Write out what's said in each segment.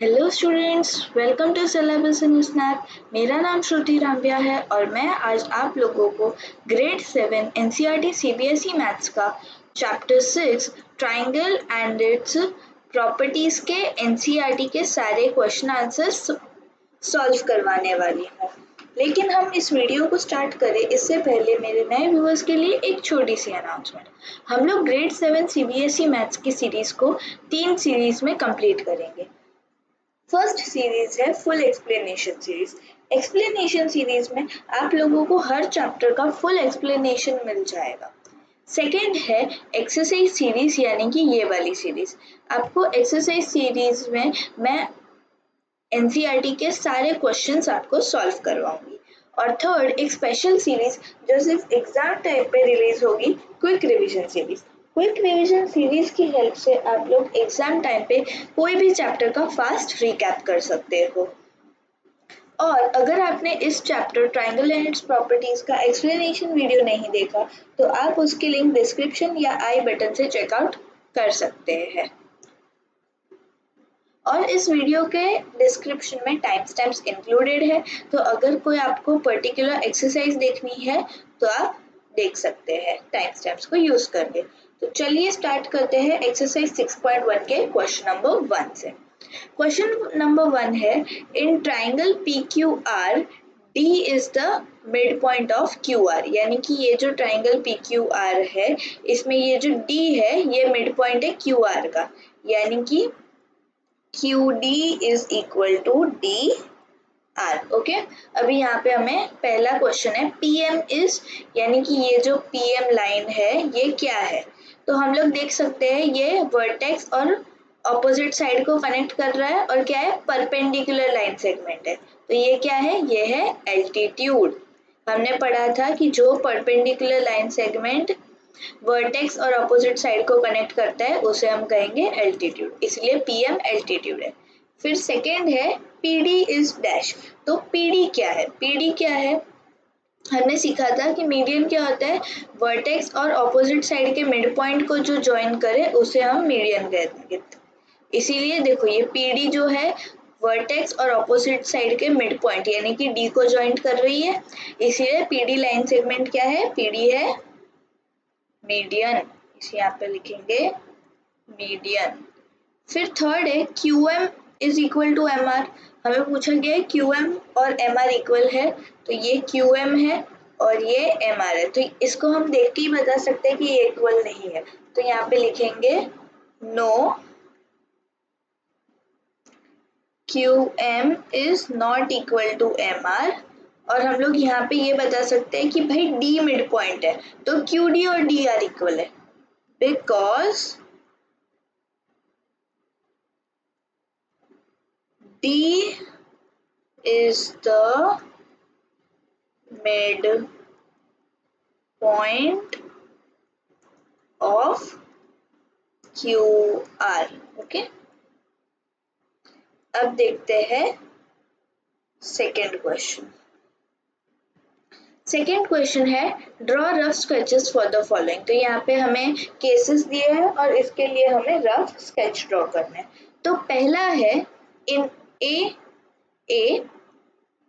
Hello students, welcome to Syllabus in Snap. मेरा नाम श्रुति रामव्या है और मैं आज आप लोगों को ग्रेड 7 एनसीईआरटी सीबीएसई मैथ्स का chapter 6 triangle and its properties के एनसीईआरटी के सारे क्वेश्चन आंसर्स सॉल्व करवाने वाली हूँ। लेकिन हम इस वीडियो को स्टार्ट करें इससे पहले मेरे नए व्यूअर्स के लिए एक छोटी सी अनाउंसमेंट। हम लोग ग्रेड 7 सीबीएसई मैथ्स की सीरीज को 3 सीरीज में कंप्लीट करेंगे। फर्स्ट सीरीज है full explanation series. Explanation series में आप लोगों को हर चैप्टर का फुल एक्सप्लेनेशन मिल जाएगा। सेकेंड है एक्सरसाइज सीरीज, यानी कि ये वाली सीरीज। आपको एक्सरसाइज सीरीज में मैं एनसीईआरटी के सारे क्वेश्चंस आपको सॉल्व करवाऊंगी। और थर्ड एक स्पेशल सीरीज जो सिर्फ एग्जाम टाइम पे रिलीज होगी, quick revision series. Quick revision series की हेल्प से आप लोग एग्जाम टाइम पे कोई भी चैप्टर का फास्ट रिकैप कर सकते हो। और अगर आपने इस chapter triangle and its properties का एक्सप्लेनेशन वीडियो नहीं देखा तो आप उसकी लिंक डिस्क्रिप्शन या आई बटन से चेकआउट कर सकते हैं। और इस वीडियो के डिस्क्रिप्शन में टाइम स्टैम्प्स इंक्लूडेड है, तो अगर कोई आपको पर्टिकुलर एक्सरसाइज देखनी है तो आप देख सकते हैं टाइम स्टैम्प्स को यूज करके। तो चलिए स्टार्ट करते हैं एक्सरसाइज 6.1 के क्वेश्चन नंबर 1 से। क्वेश्चन नंबर 1 है, in triangle PQR D is the mid point of QR, यानी कि ये जो ट्राइंगल PQR है इसमें ये जो D है ये मिड पॉइंट है QR का, यानी कि QD is equal to DR। Okay, अभी यहाँ पे हमें पहला क्वेश्चन है PM इज, यानी कि ये जो PM लाइन है ये क्या है। तो हम लोग देख सकते हैं ये वर्टेक्स और ऑपोजिट साइड को कनेक्ट कर रहा है और क्या है, परपेंडिकुलर लाइन सेगमेंट है। तो ये क्या है, ये है एल्टीट्यूड। हमने पढ़ा था कि जो परपेंडिकुलर लाइन सेगमेंट वर्टेक्स और ऑपोजिट साइड को कनेक्ट करता है उसे हम कहेंगे एल्टीट्यूड, इसलिए PM एल्टीट्यूड है। फिर सेकेंड है PD इज डैश। तो PD क्या है, PD क्या है, हमने सीखा था कि मीडियन क्या होता है, वर्टेक्स और ऑपोजिट साइड के मिड पॉइंट को जो ज्वाइन करे उसे हम मीडियन कहेंगे। इसीलिए देखो ये PD जो है वर्टेक्स और ऑपोजिट साइड के मिड पॉइंट यानी कि D को ज्वाइंट कर रही है, इसीलिए PD लाइन सेगमेंट क्या है, PD है मीडियन, इसे यहाँ पे लिखेंगे मीडियन। फिर थर्ड है QM is equal to MR। हमें पूछा गया है QM और MR इक्वल है, तो ये QM है और ये MR है। तो इसको हम देख के ही बता सकते हैं कि ये इक्वल नहीं है, तो यहाँ पे लिखेंगे no QM is not equal to MR। और हम लोग यहाँ पे ये बता सकते हैं कि भाई D मिड पॉइंट है, तो QD और DR इक्वल है because D is the mid point of QR। Okay, अब देखते हैं सेकेंड क्वेश्चन। सेकेंड क्वेश्चन है draw rough sketches for the following. तो यहाँ पे हमें केसेस दिए हैं और इसके लिए हमें रफ स्केच ड्रॉ करना है। तो पहला है in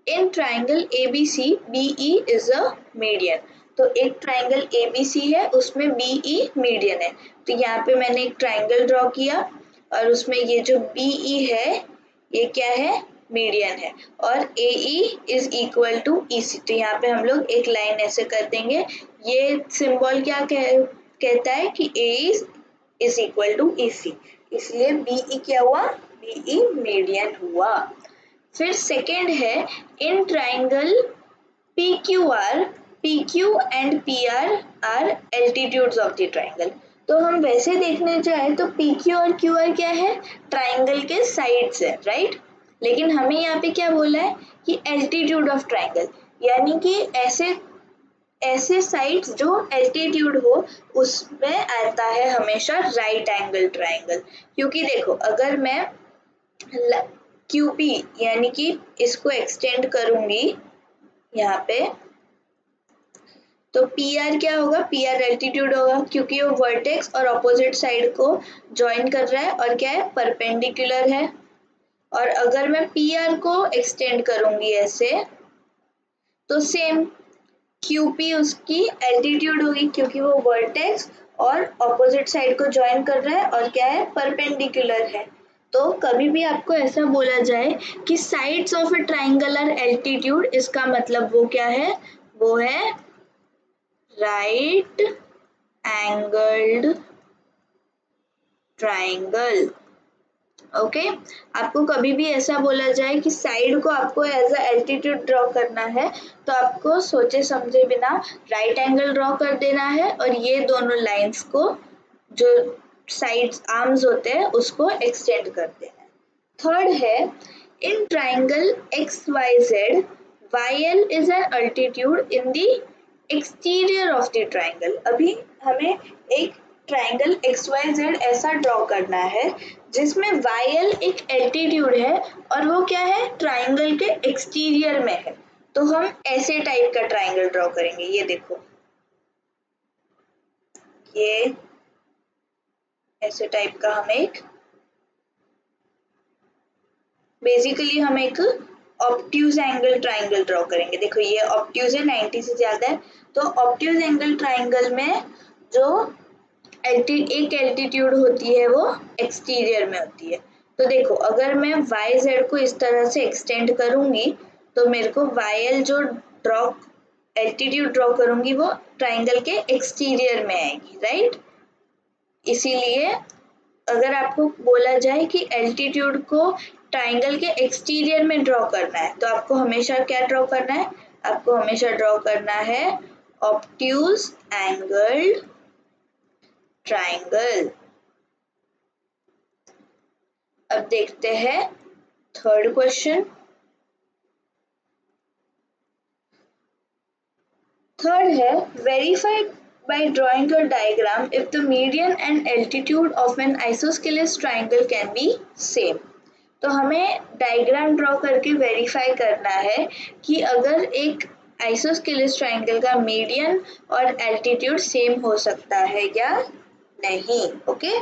in triangle ABC BE is a median. तो एक ट्राइंगल ABC है उसमें BE मीडियन है, तो यहाँ पे मैंने एक ट्राइंगल ड्रॉ किया और उसमें ये जो BE है ये क्या है, मीडियन है। और AE is equal to EC, तो यहाँ पे हम लोग एक लाइन ऐसे कर देंगे। ये सिंबल क्या कहता है कि AE is equal to EC, इसलिए BE क्या हुआ, BE मीडियन हुआ। फिर सेकेंड है in triangle PQR PQ and PR are altitudes of the triangle. तो हम वैसे देखने जाए तो PQ और QR क्या है, ट्राइंगल के साइड्स है, राइट। लेकिन हमें यहाँ पे क्या बोला है कि एल्टीट्यूड ऑफ ट्राइंगल, यानी कि ऐसे साइड्स जो एल्टीट्यूड हो उसमें आता है हमेशा राइट एंगल ट्राइंगल। क्योंकि देखो अगर मैं QP यानी कि इसको एक्सटेंड करूंगी यहाँ पे, तो PR क्या होगा, PR एल्टीट्यूड होगा क्योंकि वो वर्टेक्स और ऑपोजिट साइड को ज्वाइन कर रहा है और क्या है, परपेंडिकुलर है। और अगर मैं पी आर को एक्सटेंड करूंगी ऐसे तो सेम क्यूपी उसकी एल्टीट्यूड होगी क्योंकि वो वर्टेक्स और ऑपोजिट साइड को ज्वाइन कर रहा है और क्या है परपेंडिकुलर है। तो कभी भी आपको ऐसा बोला जाए कि sides of a triangle are altitude, इसका मतलब वो क्या है, वो है राइट एंगल्ड ट्राइंगल। ओके आपको कभी भी ऐसा बोला जाए कि साइड को आपको एज अ एल्टीट्यूड ड्रॉ करना है तो आपको सोचे समझे बिना राइट एंगल ड्रॉ कर देना है और ये दोनों लाइंस को जो साइड्स आर्म्स होते हैं उसको एक्सटेंड कर देना है। थर्ड है in triangle X Y Z Y L is an altitude in the exterior of the triangle. अभी हमें एक ट्राइंगल एक्स वाई जेड ऐसा ड्रॉ करना है जिसमें वाई एल एक एल्टीट्यूड है और वो क्या है ट्राइंगल के एक्सटीरियर में है। तो हम ऐसे टाइप का ट्राइंगल ड्रॉ करेंगे, ये देखो ये ऐसे टाइप का हम एक बेसिकली हम एक ऑब्ट्यूज एंगल ट्राइंगल ड्रॉ करेंगे। देखो ये ऑब्ट्यूज है 90 से ज्यादा है तो ऑब्ट्यूज एंगल ट्राइंगल में जो एक एल्टीट्यूड होती है वो एक्सटीरियर में होती है। तो देखो अगर मैं वाई जेड को इस तरह से एक्सटेंड करूंगी तो मेरे को वाई एल जो ड्रॉ एल्टीट्यूड ड्रॉ करूंगी वो ट्राइंगल के एक्सटीरियर में आएगी, राइट। इसीलिए अगर आपको बोला जाए कि एल्टीट्यूड को ट्राइंगल के एक्सटीरियर में ड्रॉ करना है तो आपको हमेशा क्या ड्रॉ करना है, आपको हमेशा ड्रॉ करना है ऑब्ट्यूज एंगल्ड ट्राइंगल। अब देखते हैं थर्ड क्वेश्चन। थर्ड है verify by drawing a diagram if the median and altitude of an isosceles triangle can be same। तो हमें डायग्राम ड्रॉ करके वेरीफाई करना है कि अगर एक आइसोस्केलेस ट्राइंगल का मीडियन और एल्टीट्यूड सेम हो सकता है या नहीं। ओके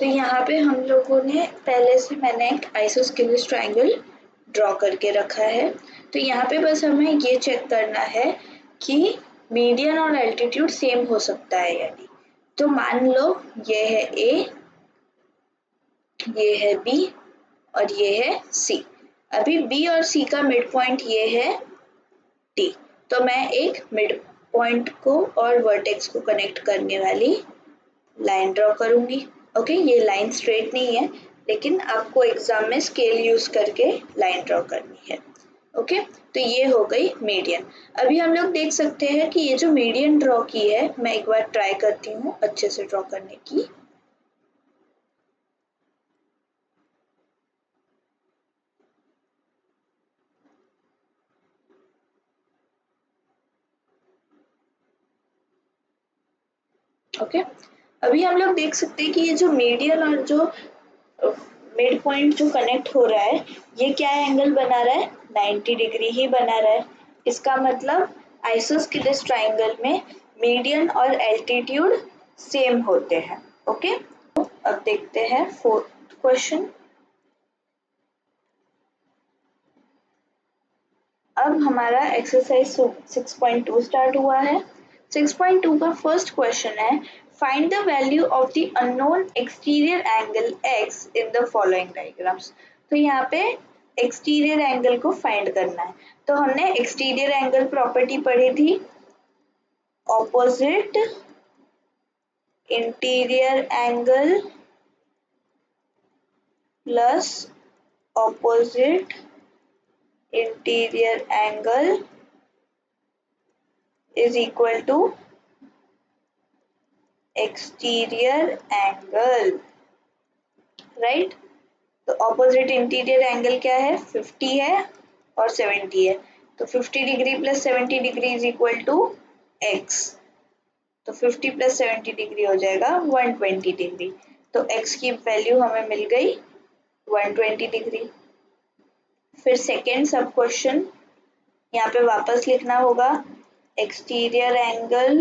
तो यहाँ पे हम लोगों ने पहले से मैंने एक आइसोस्केलेस ट्राइंगल ड्रॉ करके रखा है तो यहाँ पे बस हमें ये चेक करना है कि मीडियन और एल्टीट्यूड सेम हो सकता है या नहीं। तो मान लो ये है ए, ये है बी और ये है सी। अभी बी और सी का मिड पॉइंट ये है डी। तो मैं एक मिड पॉइंट को और वर्टेक्स को कनेक्ट करने वाली लाइन ड्रॉ करूंगी। ओके ये लाइन स्ट्रेट नहीं है लेकिन आपको एग्जाम में स्केल यूज करके लाइन ड्रॉ करनी है। ओके तो ये हो गई मीडियन। अभी हम लोग देख सकते हैं कि ये जो मीडियन ड्रॉ की है मैं एक बार ट्राई करती हूँ अच्छे से ड्रॉ करने की। ओके अभी हम लोग देख सकते हैं कि ये जो मीडियन और जो मिड पॉइंट जो कनेक्ट हो रहा है ये क्या एंगल बना रहा है, 90 डिग्री ही बना रहा है। इसका मतलब आइसोस्केलेस ट्राइंगल में मीडियन और एल्टीट्यूड सेम होते हैं। ओके अब देखते हैं फोर्थ क्वेश्चन। अब हमारा एक्सरसाइज 6.2 स्टार्ट हुआ है। 6.2 का फर्स्ट क्वेश्चन है find the value of the unknown exterior angle x in the following diagrams. तो यहाँ पे एक्सटीरियर एंगल को फाइंड करना है। तो हमने एक्सटीरियर एंगल प्रॉपर्टी पढ़ी थी, opposite interior angle plus opposite interior angle is equal to exterior angle, right. तो ऑपोजिट इंटीरियर एंगल क्या है, 50 है और 70 है। तो 50 degree plus 70 degree is equal to x। तो 50 प्लस 70 डिग्री हो जाएगा 120 डिग्री। तो x की वैल्यू हमें मिल गई 120 डिग्री। फिर सेकेंड सब क्वेश्चन यहाँ पे वापस लिखना होगा exterior angle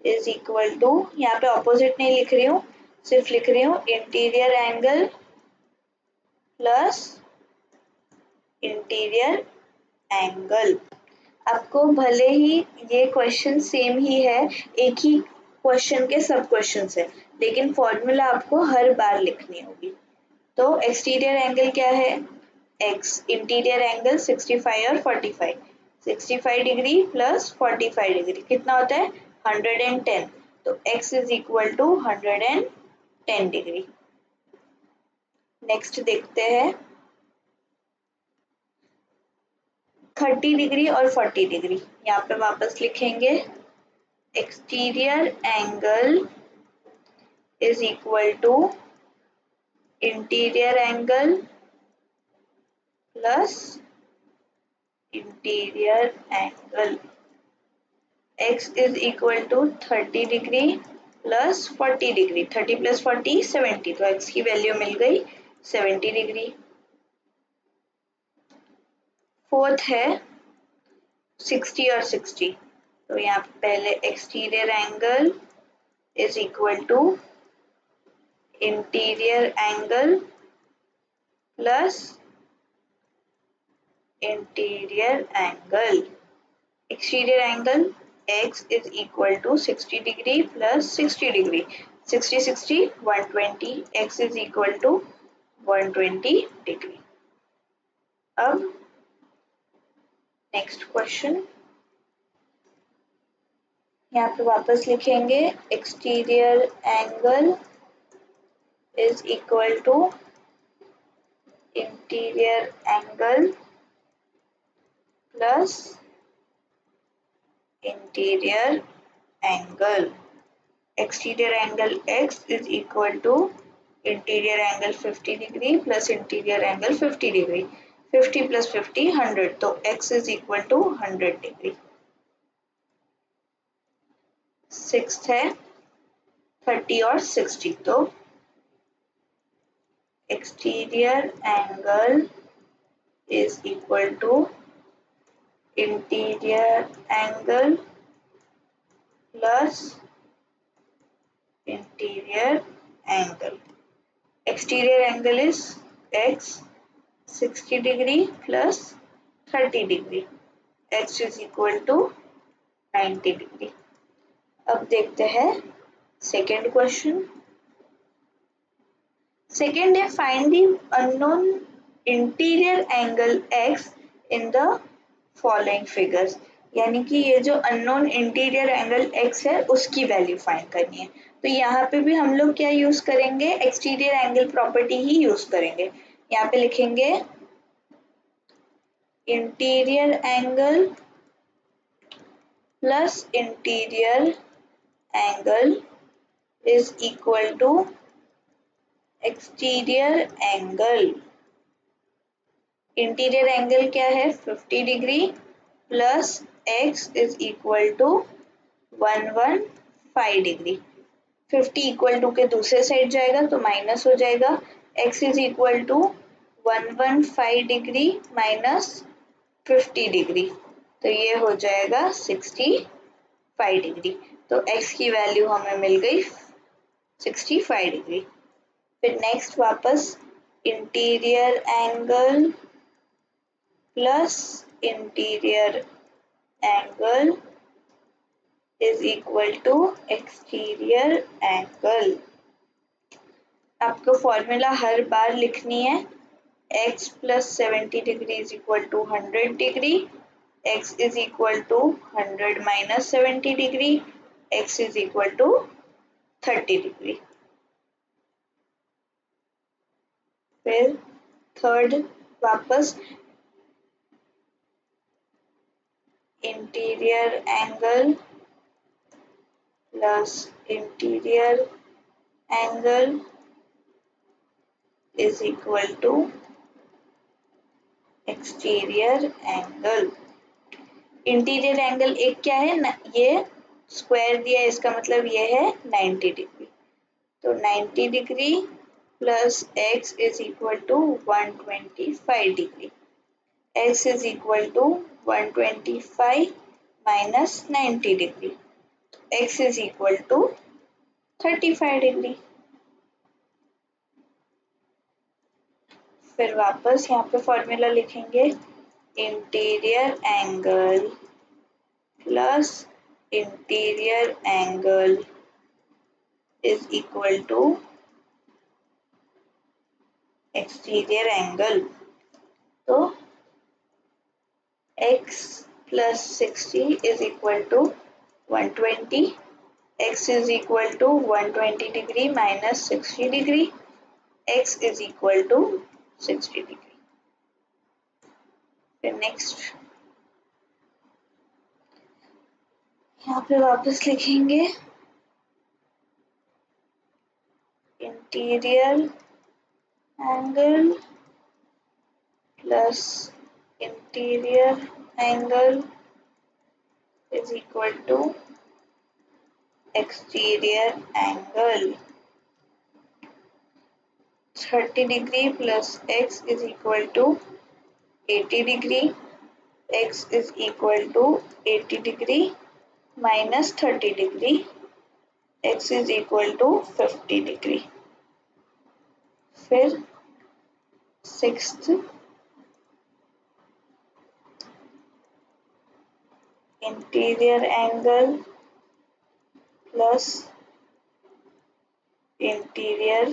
is equal to, यहाँ पे ऑपोजिट नहीं लिख रही हूँ, सिर्फ लिख रही हूँ interior angle plus interior angle. आपको भले ही ये क्वेश्चन सेम ही है, एक ही क्वेश्चन के सब क्वेश्चन है, लेकिन फॉर्मूला आपको हर बार लिखनी होगी। तो एक्सटीरियर एंगल क्या है, एक्स, इंटीरियर एंगल 65 और 45, 65 डिग्री प्लस 45 डिग्री कितना होता है 110, तो x is equal to 110 degree. Next देखते हैं 30 डिग्री और 40 डिग्री, यहाँ पे वापस लिखेंगे exterior angle is equal to interior angle plus interior angle. x is equal to 30 degree plus 40 degree, 30 plus 40 70, तो x की वैल्यू मिल गई 70 डिग्री। फोर्थ है 60 और 60, तो यहाँ पे पहले exterior angle is equal to interior angle plus interior angle. Exterior angle x is equal to 60 degree plus 60 degree, 60 60 120, x is equal to 120 degree. अब नेक्स्ट क्वेश्चन, यहाँ पे वापस लिखेंगे exterior angle is equal to interior angle plus interior angle. Exterior angle x is equal to interior angle 50 degree plus interior angle 50 degree, 50 plus 50 100, तो x is equal to 100 degree. Sixth है 30 और 60, तो exterior angle is equal to interior angle plus interior angle. Exterior angle is x, 60 degree plus 30 degree, x is equal to 90 degree. अब देखते हैं second question. Second है find the unknown interior angle x in the following figures, यानी कि ये जो unknown interior angle x है उसकी वैल्यू फाइंड करनी है। तो यहाँ पे भी हम लोग क्या यूज करेंगे, एक्सटीरियर एंगल प्रॉपर्टी ही यूज करेंगे। यहाँ पे लिखेंगे interior angle plus interior angle is equal to exterior angle. Interior angle क्या है 50 degree plus x is equal to 115 degree, 50 equal to के दूसरे साइड जाएगा तो माइनस हो जाएगा, x is equal to 115 degree minus 50 degree, तो ये हो जाएगा 65 डिग्री। तो x की वैल्यू हमें मिल गई 65 डिग्री। फिर नेक्स्ट वापस interior angle plus interior angle is equal to exterior angle. आपको फॉर्मूला हर बार लिखनी है, x प्लस 70 degree is equal to 100 degree, x is equal to 100 minus 70 degree, x is equal to 30 degree. फिर थर्ड वापस interior angle plus interior angle is equal to exterior angle. Interior angle एक क्या है ना, ये स्क्वायर दिया है, इसका मतलब ये है 90 डिग्री, तो 90 degree plus x is equal to 125 degree, x is equal to 125 minus 90 degree, x is equal to 35 degree. फिर वापस यहाँ पे फॉर्मूला लिखेंगे interior angle plus interior angle is equal to exterior angle. तो x plus 60 is equal to 120, x is equal to 120 degree minus 60 degree, x is equal to 60 degree। फिर next यहाँ पे वापस लिखेंगे interior angle plus interior angle is equal to exterior angle। 30 degree plus x is equal to 80 degree, x is equal to 80 degree minus 30 degree, x is equal to 50 degree। फिर sixth interior angle plus interior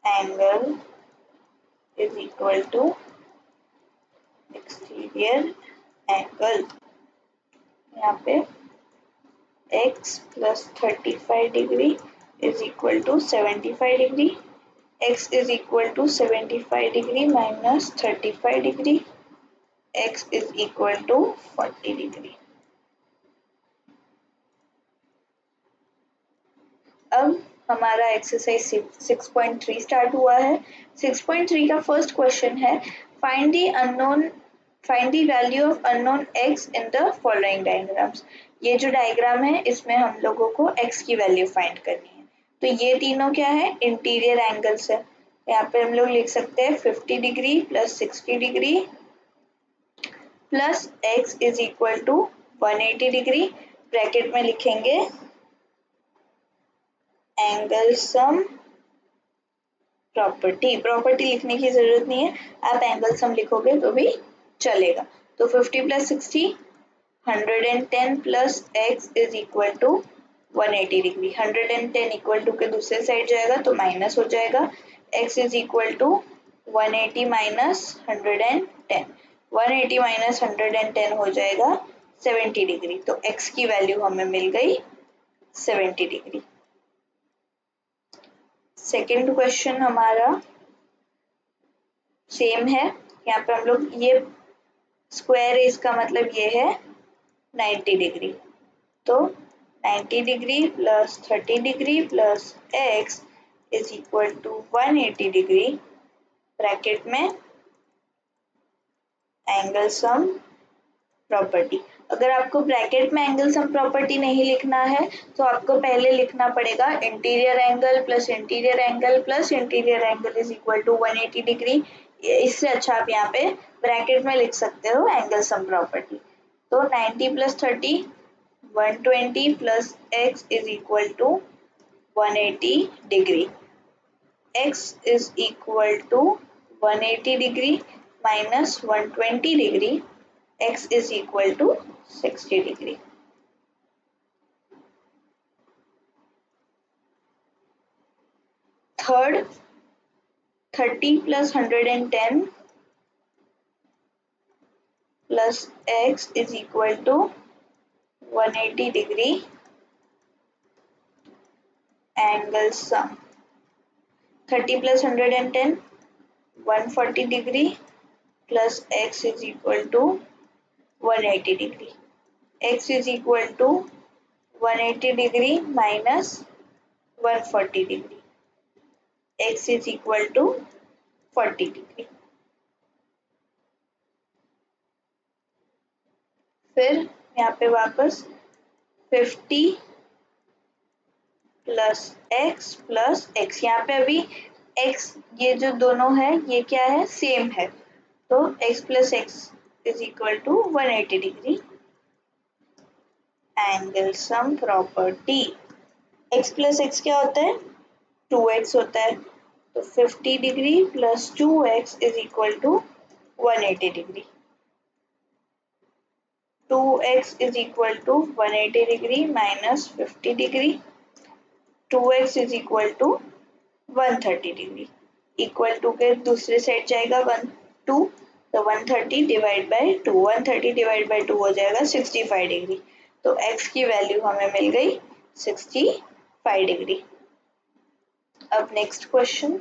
angle is equal to exterior angle. यहाँ पे x plus 35 degree is equal to 75 degree, x is equal to 75 degree minus 35 degree, x is equal to 40 degree। अब हमारा exercise 6.3 start हुआ है। 6.3 का first question है find the value of unknown x in the following diagrams. ये जो diagram है इसमें हम लोगों को x की वैल्यू फाइंड करनी है। तो ये तीनों क्या है इंटीरियर एंगल्स है। यहाँ पे हम लोग लिख सकते हैं 50 degree plus 60 degree plus x is equal to 180 degree. Bracket में लिखेंगे एंगल सम प्रॉपर्टी लिखने की जरूरत नहीं है, आप एंगल सम लिखोगे तो भी चलेगा। तो 50 plus 60 110 plus x is equal to 180 degree. 110 equal to के दूसरे साइड जाएगा तो माइनस हो जाएगा, x is equal to 180 minus 110, 180 minus 110 हो जाएगा 70 डिग्री। तो x की वैल्यू हमें मिल गई 70 डिग्री। सेकेंड क्वेश्चन हमारा सेम है। यहाँ पे हम लोग ये स्क्वायर है इसका मतलब ये है 90 डिग्री। तो 90 degree plus 30 degree plus x is equal to 180 degree. Bracket में एंगल सम प्रॉपर्टी। अगर आपको ब्रैकेट में एंगल सम प्रॉपर्टी नहीं लिखना है तो आपको पहले लिखना पड़ेगा interior angle plus interior angle plus interior angle is equal to 180 degree. इससे अच्छा आप यहाँ पे ब्रैकेट में लिख सकते हो एंगल सम प्रॉपर्टी। तो 90 plus 30 120 plus x is equal to 180 degree. x is equal to 180 degree minus 120 degree, x is equal to 60 degree। Third 30 plus 110 plus x is equal to 180 degree angle sum। 30 plus 110 140 degree plus x is equal to 180 degree, x is equal to 180 degree minus 140 degree, x is equal to 40 degree। फिर यहाँ पे वापस 50 plus x, यहाँ पे अभी x ये जो दोनों है ये क्या है सेम है, तो x plus x is equal to 180 degree angle sum property. x plus x क्या होता है 2x होता है, तो 50 degree plus 2x is equal to 180 degree. 2x is equal to 180 degree minus 50 degree, 2x is equal to 130 degree. Equal to के दूसरे side जाएगा 2, तो 130 डिवाइड बाई 2, 130 डिवाइड बाई 2 हो जाएगा 65 डिग्री। तो x की वैल्यू हमें मिल गई 65 डिग्री। अब नेक्स्ट क्वेश्चन,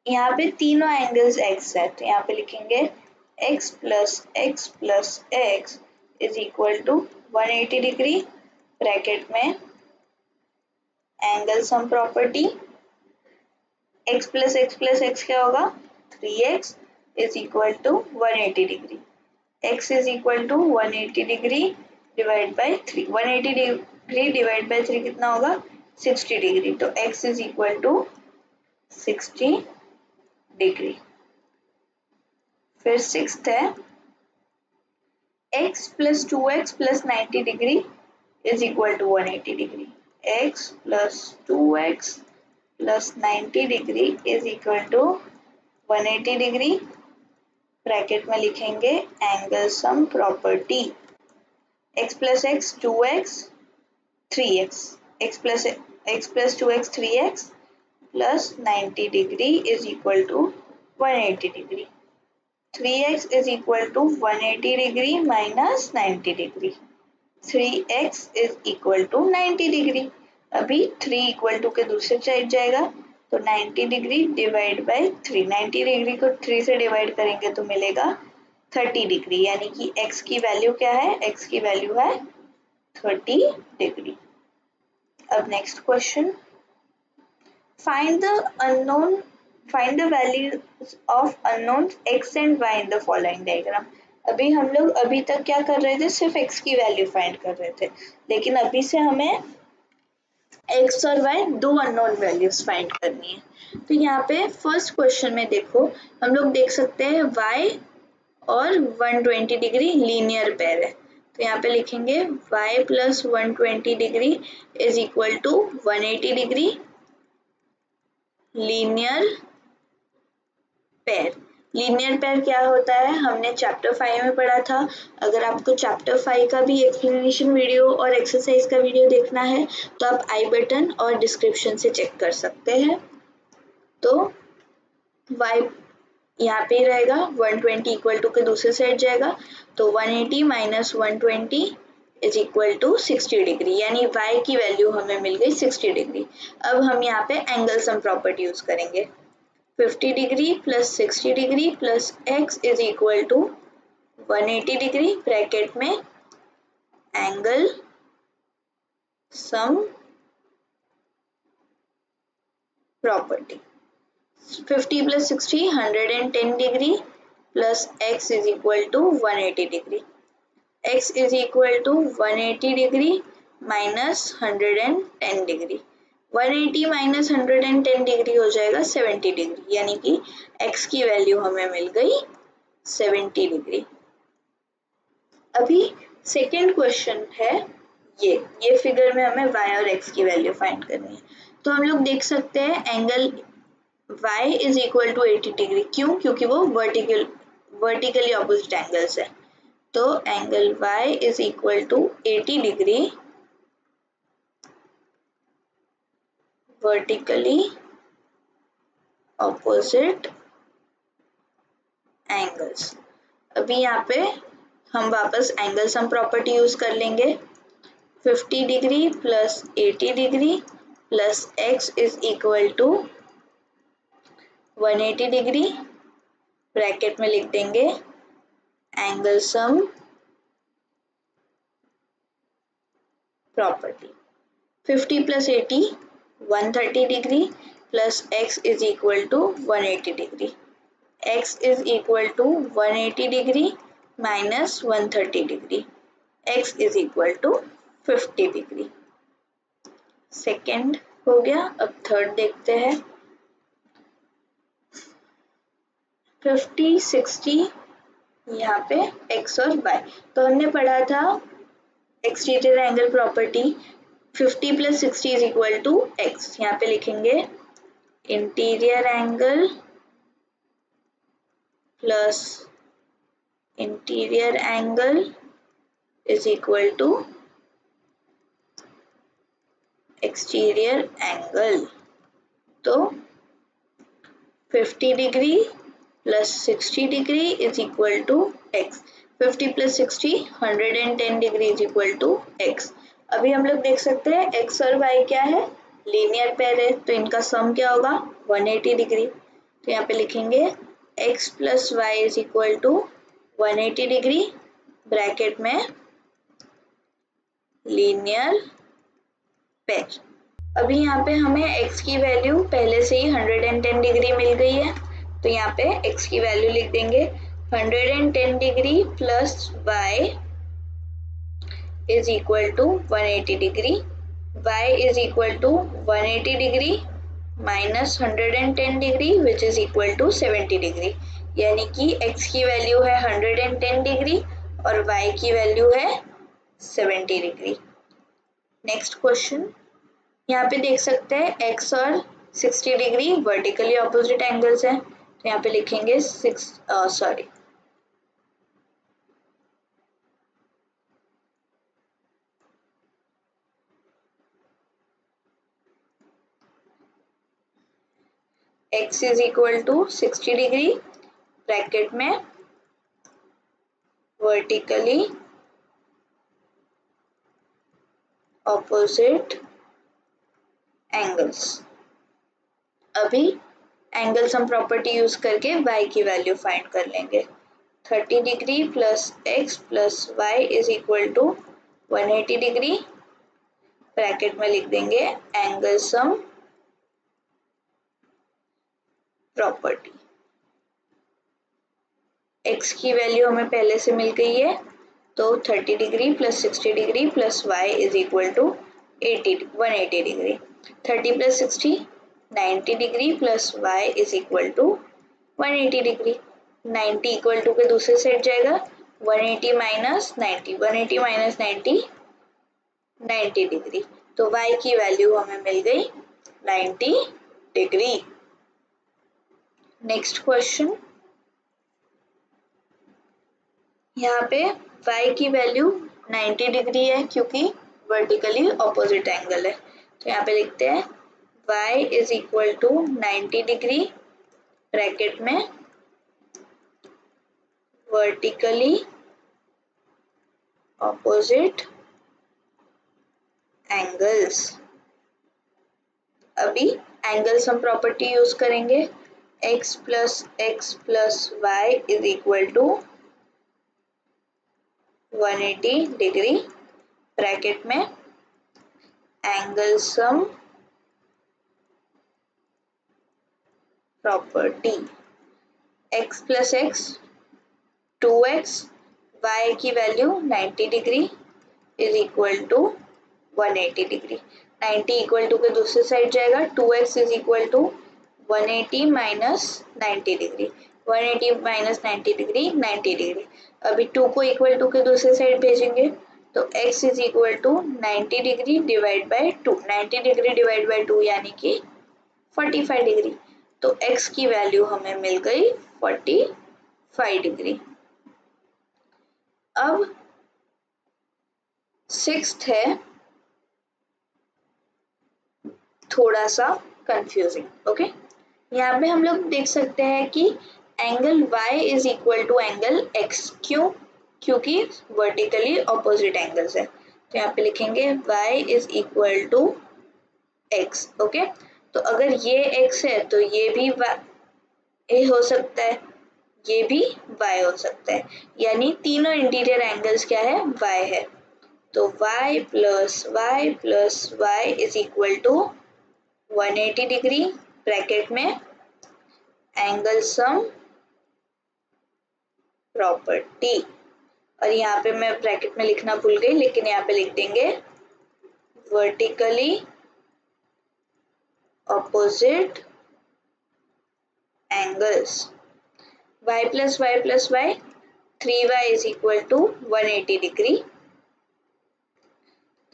यहाँ पे तीनों एंगल्स x है, तो यहाँ पे लिखेंगे x plus x is equal to 180 degree, bracket में angle sum property x plus x क्या होगा 3x is equal to 180 degree. x is equal to 180 degree divide by 3, 180 degree divide by 3 कितना होगा 60 डिग्री, तो x is equal to 60 degree. फिर sixth है x plus 2x plus 90 degree is equal to 180 degree. x plus 2x plus 90 degree is equal to 180 degree, bracket में लिखेंगे angle sum property x plus x 2x 3x, x plus 2x 3x plus 90 degree is equal to 180 degree. 3x is equal to 180 degree minus 90 degree, 3x is equal to 90 degree. अभी 3 equal to के दूसरे side जाएगा, तो 90 degree divide by 3, 90 degree को 3 से divide करेंगे तो मिलेगा 30 डिग्री, यानी कि x की वैल्यू क्या है, x की वैल्यू है 30 डिग्री। अब next question, find the values of unknowns x and y in the following diagram। अभी हम लोग अभी तक क्या कर रहे थे, सिर्फ x की वैल्यू फाइंड कर रहे थे, लेकिन अभी से हमें x और y दो अननोन वैल्यूज फाइंड करनी है। तो यहाँ पे फर्स्ट क्वेश्चन में देखो, हम लोग देख सकते हैं y और 120 डिग्री लीनियर पेयर है, तो यहाँ पे लिखेंगे y plus 120 degree is equal to 180 degree linear pair. Linear pair क्या होता है, हमने चैप्टर 5 में पढ़ा था। अगर आपको चैप्टर 5 का भी एक्सप्लेनेशन वीडियो और एक्सरसाइज का वीडियो देखना है तो आप आई बटन और डिस्क्रिप्शन से चेक कर सकते हैं। तो y यहाँ पे रहेगा 120 इक्वल टू के दूसरे साइड जाएगा, तो 180 minus 120 is equal to 60 degree, यानी y की वैल्यू हमें मिल गई 60 डिग्री। अब हम यहाँ पे एंगल सम प्रॉपर्टी यूज करेंगे, 50 degree plus 60 degree plus x is equal to 180 degree, bracket में angle sum property 50 plus 60 110 degree plus x is equal to 180 degree, x is equal to 180 degree minus 110 degree, 180 minus 110 degree हो जाएगा 70 degree, यानी कि x की value हमें मिल गई 70 degree. अभी सेकेंड क्वेश्चन है ये फिगर में हमें y और x की वैल्यू फाइंड करनी है। तो हम लोग देख सकते हैं angle y is equal to 80 degree, क्यों, क्योंकि वो वर्टिकली ऑपोजिट एंगल्स है। तो angle y is equal to 80 degree vertically opposite angles. अभी यहाँ पे हम वापस एंगल सम प्रॉपर्टी यूज कर लेंगे, 50 degree plus 80 degree plus x is equal to 180 degree, bracket में लिख देंगे angle sum property 50 plus 80 130 degree plus x is equal to 180 degree, x is equal to 180 degree minus 130 degree, x is equal to 50 degree. Second हो गया, अब third देखते हैं, 50 60 यहाँ पे x और y। तो हमने पढ़ा था exterior angle property 50 plus 60 is equal to x, यहाँ पे लिखेंगे interior angle plus interior angle is equal to exterior angle. तो 50 degree plus 60 degree is equal to x. 50 plus 60 110 degree is equal to x. अभी हम लोग देख सकते हैं एक्स और वाई क्या है, लीनियर पेयर है, तो इनका सम क्या होगा 180 डिग्री। तो यहाँ पे लिखेंगे x plus y is equal to 180 degree bracket में लीनियर पेयर। अभी यहाँ पे हमें x की वैल्यू पहले से ही 110 डिग्री मिल गई है, तो यहाँ पे x की वैल्यू लिख देंगे 110 degree plus y is equal to 180 degree, y is equal to 180 degree minus 110 degree which is equal to 70 degree. यानी कि x की वैल्यू है 110 डिग्री और y की वैल्यू है 70 डिग्री। नेक्स्ट क्वेश्चन, यहाँ पे देख सकते हैं x और 60 डिग्री वर्टिकली ऑपोजिट एंगल्स हैं, तो यहाँ पे लिखेंगे x is equal to 60 degree bracket में वर्टिकली ऑपोजिट एंगल्स। अभी एंगल सम प्रॉपर्टी यूज करके y की वैल्यू फाइंड कर लेंगे। 30 degree plus x plus y is equal to 180 degree bracket में लिख देंगे एंगल सम प्रॉपर्टी। x की वैल्यू हमें पहले से मिल गई है, तो 30 degree plus 60 degree plus y is equal to 180 degree. 30 plus 60 90 degree plus y is equal to 180 degree. 90 equal to के दूसरे साइड जाएगा, 180 माइनस 90, 180 माइनस 90 90 डिग्री। तो y की वैल्यू हमें मिल गई 90 डिग्री। नेक्स्ट क्वेश्चन, यहाँ पे y की वैल्यू 90 डिग्री है क्योंकि वर्टिकली ऑपोजिट एंगल है, तो यहाँ पे लिखते हैं y is equal to 90 degree bracket में वर्टिकली ऑपोजिट एंगल्स। अभी एंगल सम प्रॉपर्टी यूज करेंगे, x plus y is equal to 180 degree bracket में angle sum property. x plus 2x, y की value 90 degree is equal to 180 degree. 90 equal to के दूसरे side जाएगा, 2x is equal to 180 minus 90 degree, 180 minus 90 degree 90 degree. अभी 2 को equal to के दूसरे side भेजेंगे, तो x is equal to 90 degree divide by 2, 90 degree divide by 2 यानी कि 45 डिग्री। तो x की वैल्यू हमें मिल गई 45 डिग्री। अब सिक्स्थ है थोड़ा सा कंफ्यूजिंग, ओके। यहाँ पे हम लोग देख सकते हैं कि angle y is equal to angle x, क्यों? क्योंकि वर्टिकली ऑपोजिट एंगल्स है, तो यहाँ पे लिखेंगे y is equal to x, okay. तो अगर ये x है तो ये भी y हो सकता है, ये भी y हो सकता है, यानी तीनों इंटीरियर एंगल्स क्या है y है। तो y plus y is equal to 180 degree bracket में एंगल सम प्रॉपर्टी। और यहाँ पे मैं ब्रैकेट में लिखना भूल गई, लेकिन यहाँ पे लिख देंगे vertically opposite angles. y plus y 3y is equal to 180 degree,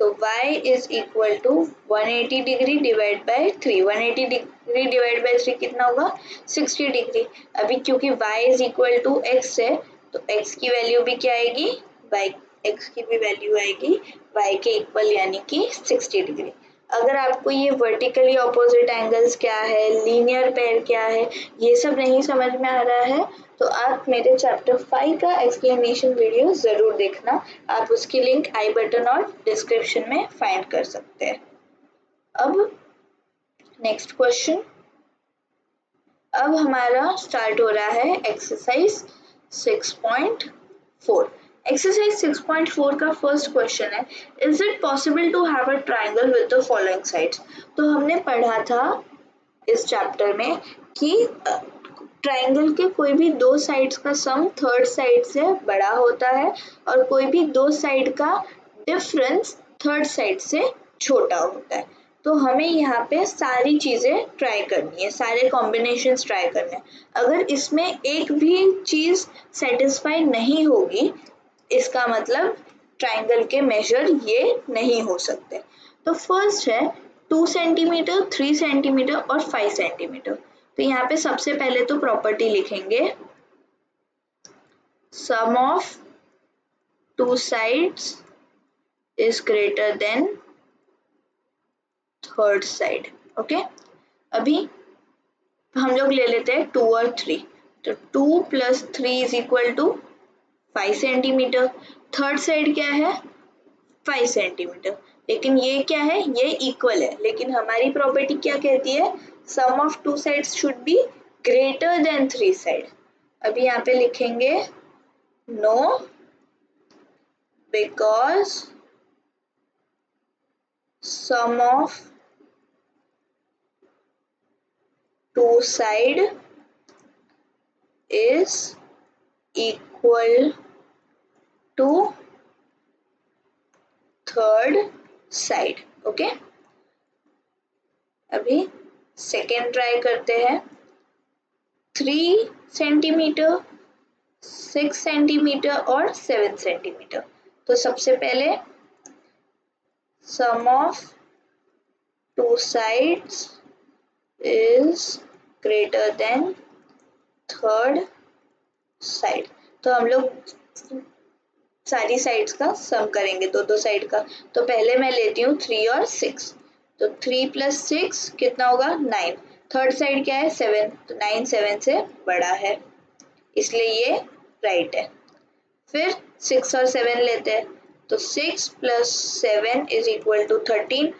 तो y is equal to 180 degree divide by 3। 180 degree divide by 3 कितना होगा 60 डिग्री। अभी क्योंकि y is equal to x है तो x की वैल्यू भी क्या आएगी x की भी वैल्यू आएगी y के इक्वल यानी कि 60 डिग्री। अगर आपको ये वर्टिकली ऑपोजिट एंगल्स क्या है, लीनियर पेयर क्या है, ये सब नहीं समझ में आ रहा है तो आप मेरे चैप्टर 5 का एक्सप्लेनेशन वीडियो जरूर देखना। आप उसकी लिंक आई बटन और डिस्क्रिप्शन में फाइंड कर सकते हैं। अब नेक्स्ट क्वेश्चन, अब हमारा स्टार्ट हो रहा है एक्सरसाइज 6.4। एक्सरसाइज 6.4 का फर्स्ट क्वेश्चन है, is it possible to have a triangle with the following sides. तो हमने पढ़ा था इस चैप्टर में कि ट्राइंगल के कोई भी दो साइड्स का सम थर्ड साइड से बड़ा होता है और कोई भी दो साइड का डिफरेंस थर्ड साइड से छोटा होता है। तो हमें यहाँ पे सारी चीजें ट्राई करनी है, सारे कॉम्बिनेशंस ट्राई करने हैं। अगर इसमें एक भी चीज सेटिस्फाई नहीं होगी इसका मतलब ट्राइंगल के मेजर ये नहीं हो सकते। तो फर्स्ट है 2 सेंटीमीटर, 3 सेंटीमीटर और 5 सेंटीमीटर। तो यहाँ पे सबसे पहले तो प्रॉपर्टी लिखेंगे, sum of two sides is greater than third side. Okay, अभी हम लोग ले लेते हैं 2 और 3। तो 2 plus 3 is equal to 5 centimetre. Third side क्या है 5 सेंटीमीटर, लेकिन ये क्या है ये इक्वल है, लेकिन हमारी प्रॉपर्टी क्या कहती है sum of two sides should be greater than 3 side. अभी यहाँ पे लिखेंगे no because sum of two side is equal to third side. Okay, अभी सेकेंड ट्राई करते हैं, 3 सेंटीमीटर, 6 सेंटीमीटर और 7 सेंटीमीटर। तो सबसे पहले sum of two sides is greater than third side. तो हम लोग सारी साइड्स का सम करेंगे, दो साइड का। तो पहले मैं लेती हूँ 3 और 6। तो 3 प्लस 6 कितना होगा 9। थर्ड साइड क्या है 7, तो 9 7 से बड़ा है इसलिए ये राइट है। फिर 6 और 7 लेते हैं, तो 6 प्लस 7 इज इक्वल टू 13,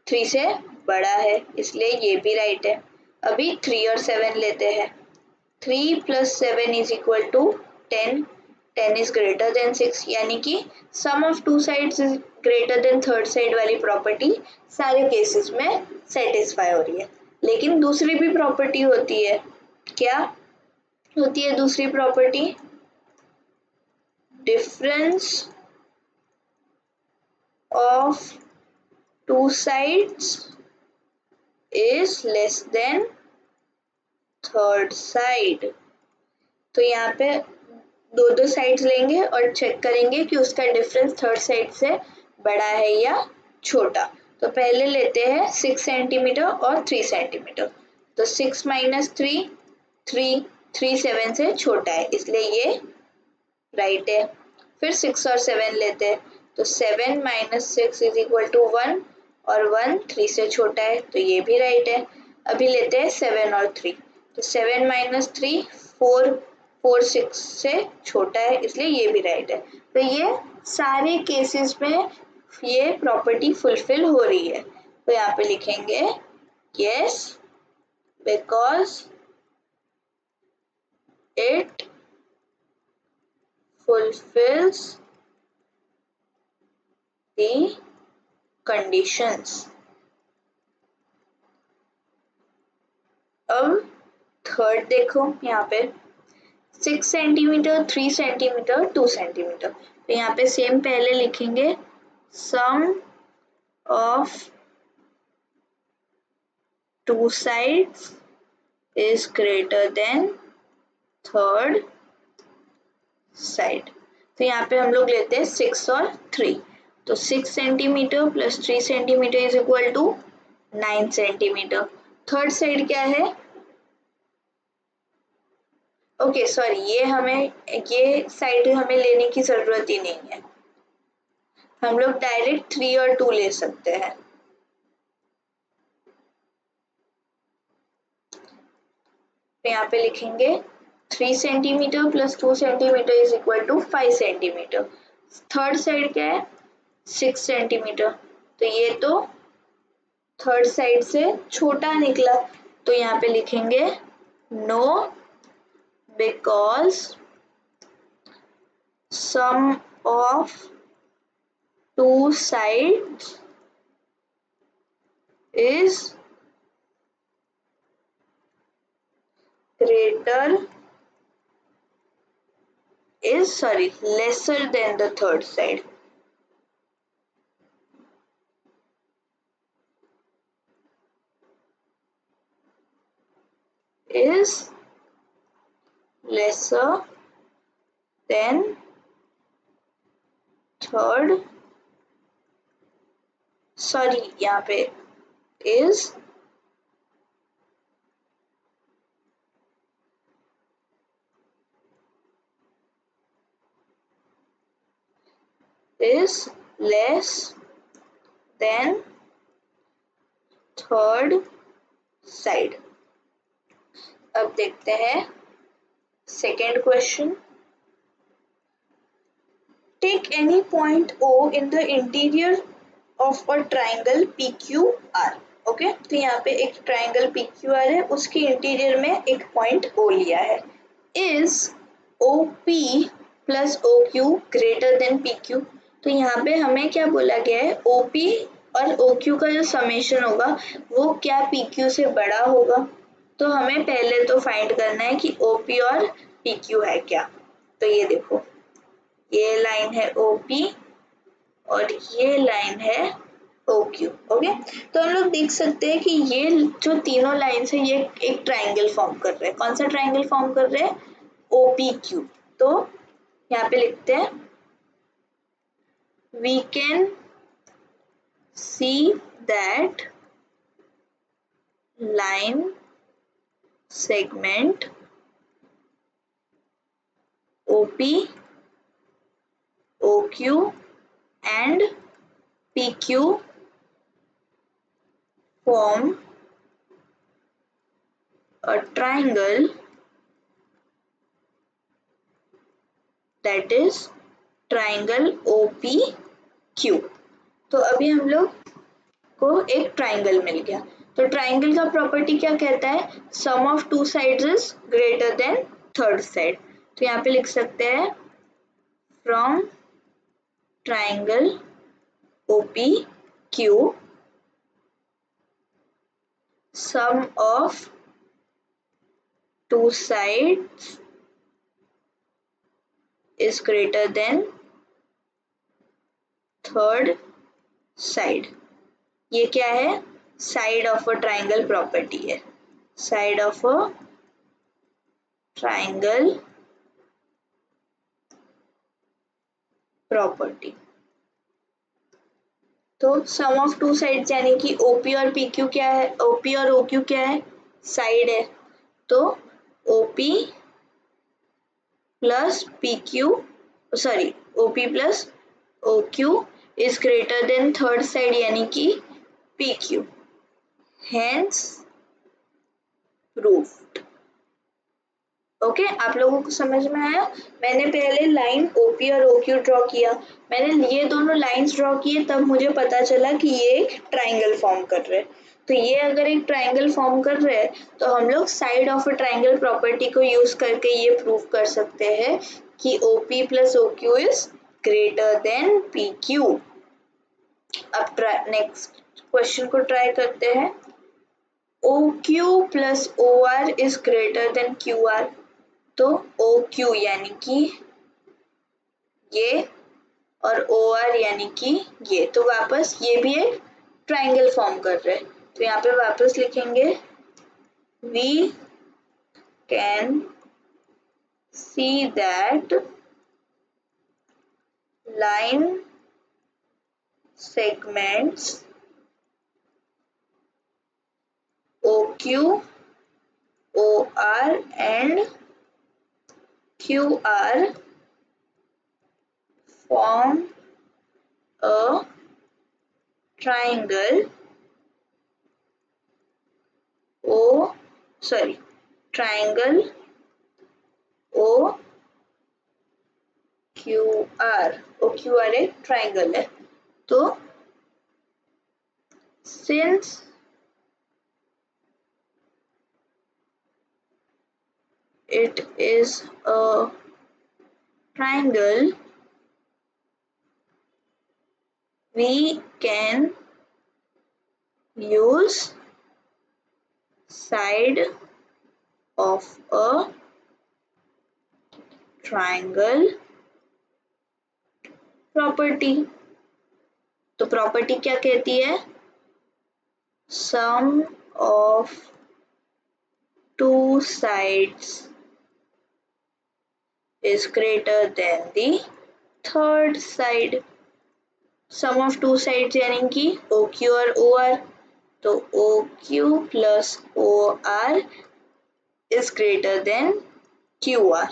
3 से बड़ा है इसलिए ये भी राइट है। अभी 3 और 7 लेते हैं, 3 plus 7 is equal to 10, 10 is greater than 6, यानी कि sum of two sides is greater than third side वाली प्रॉपर्टी सारे केसेस में सेटिस्फाई हो रही है। लेकिन दूसरी भी प्रॉपर्टी होती है, क्या होती है दूसरी property, difference of two sides is less than third side. तो यहाँ पे दो साइड्स लेंगे और चेक करेंगे कि उसका डिफरेंस थर्ड साइड से बड़ा है या छोटा। तो पहले लेते हैं 6 सेंटीमीटर और 3 सेंटीमीटर। तो 6 माइनस 3, 3 7 से छोटा है इसलिए ये राइट है। फिर 6 और 7 लेते हैं, तो 7 माइनस 6 इज इक्वल टू 1 और 1 3 से छोटा है तो ये भी राइट है। अभी लेते हैं 7 और 3, तो 7 माइनस 3 4, 4 6 से छोटा है इसलिए ये भी राइट है। तो ये सारे केसेस में ये प्रॉपर्टी फुलफिल हो रही है। तो यहाँ पे लिखेंगे yes because it fulfills the conditions। अब थर्ड देखो यहाँ पे 6 सेंटीमीटर, 3 सेंटीमीटर, 2 सेंटीमीटर। तो यहाँ पे सेम पहले लिखेंगे sum of two sides is greater than third side. तो यहाँ पे हम लोग लेते हैं 6 और 3। तो 6 centimetre plus 3 centimetre is equal to 9 centimetre. Third side क्या है? ओके सॉरी, ये साइड हमें लेने की जरूरत ही नहीं है, हम लोग डायरेक्ट 3 और 2 ले सकते हैं। तो यहाँ पे लिखेंगे 3 centimetre plus 2 centimetre is equal to 5 centimetre. Third side क्या है? 6 सेंटीमीटर। तो ये तो थर्ड साइड से छोटा निकला, तो यहाँ पे लिखेंगे no because sum of two sides is lesser than the third side. Is lesser than third, sorry यहाँ पे is less than third side। अब देखते हैं second question. Take any point O in the interior of a triangle PQR। Okay, तो यहाँ पे एक triangle PQR है, उसके इंटीरियर में एक पॉइंट O लिया है। Is OP plus OQ greater than PQ। तो यहाँ पे हमें क्या बोला गया है? OP और OQ का जो समेशन होगा वो क्या PQ से बड़ा होगा। तो हमें पहले तो फाइंड करना है कि OP और PQ है क्या। तो ये देखो, ये लाइन है OP और ये लाइन है OQ। ओके, तो हम लोग देख सकते हैं कि ये जो तीनों लाइन्स है ये एक ट्राइंगल फॉर्म कर रहे हैं। कौन सा ट्राइंगल फॉर्म कर रहे हैं? OPQ। तो यहाँ पे लिखते हैं we can see that line segment OP, OQ and PQ form a triangle that is triangle OPQ। तो अभी हम लोग को एक ट्राइंगल मिल गया। तो ट्राइंगल का प्रॉपर्टी क्या कहता है? Sum of two sides is greater than third side. तो यहाँ पे लिख सकते हैं from triangle OPQ sum of two sides is greater than third side। ये क्या है? Side of a triangle property है, side of a triangle property. तो सम ऑफ टू साइड्स यानी कि OP और PQ क्या है? OP और OQ क्या है? साइड है। तो OP plus PQ, sorry OP plus OQ is greater than third side यानी कि PQ। Hence proved. ओके, आप लोगों को समझ में आया? मैंने पहले लाइन OP और OQ ड्रॉ किया, मैंने ये दोनों लाइंस ड्रॉ किए, तब मुझे पता चला कि ये एक ट्राइंगल फॉर्म कर रहे हैं। तो ये अगर एक ट्राइंगल फॉर्म कर रहे हैं तो हम लोग side of a triangle property को यूज करके ये प्रूव कर सकते हैं कि OP plus OQ is greater then PQ। अब नेक्स्ट क्वेश्चन को ट्राई करते हैं। OQ plus OR is greater then QR। तो OQ यानी कि ये और OR यानी कि ये, तो वापस ये भी एक ट्राइंगल फॉर्म कर रहे हैं। तो यहाँ पे वापस लिखेंगे we can see that line segments OQ, OR and QR form a triangle triangle OQR एक ट्राइंगल है। तो since it is a triangle, we can use side of a triangle property। तो प्रॉपर्टी क्या कहती है? sum of two sides is greater than the third side। sum of two sides यानी कि OQ और OR, तो OQ plus OR is greater than QR,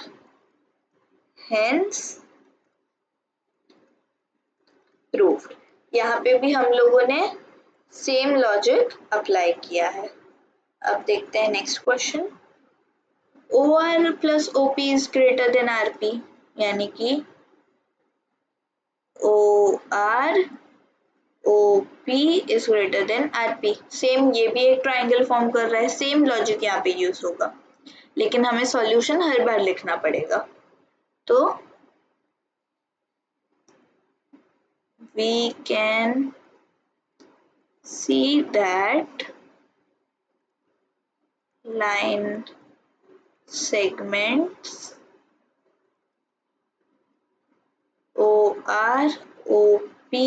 hence proved। यहाँ पे भी हम लोगों ने सेम लॉजिक अप्लाई किया है। अब देखते हैं next question. OR plus OP is greater than RP, यानी कि OR OP is greater than RP। Same ये भी एक ट्राइंगल फॉर्म कर रहा है, सेम लॉजिक यहाँ पे यूज होगा, लेकिन हमें सॉल्यूशन हर बार लिखना पड़ेगा। तो we can see that line segments OR, OP,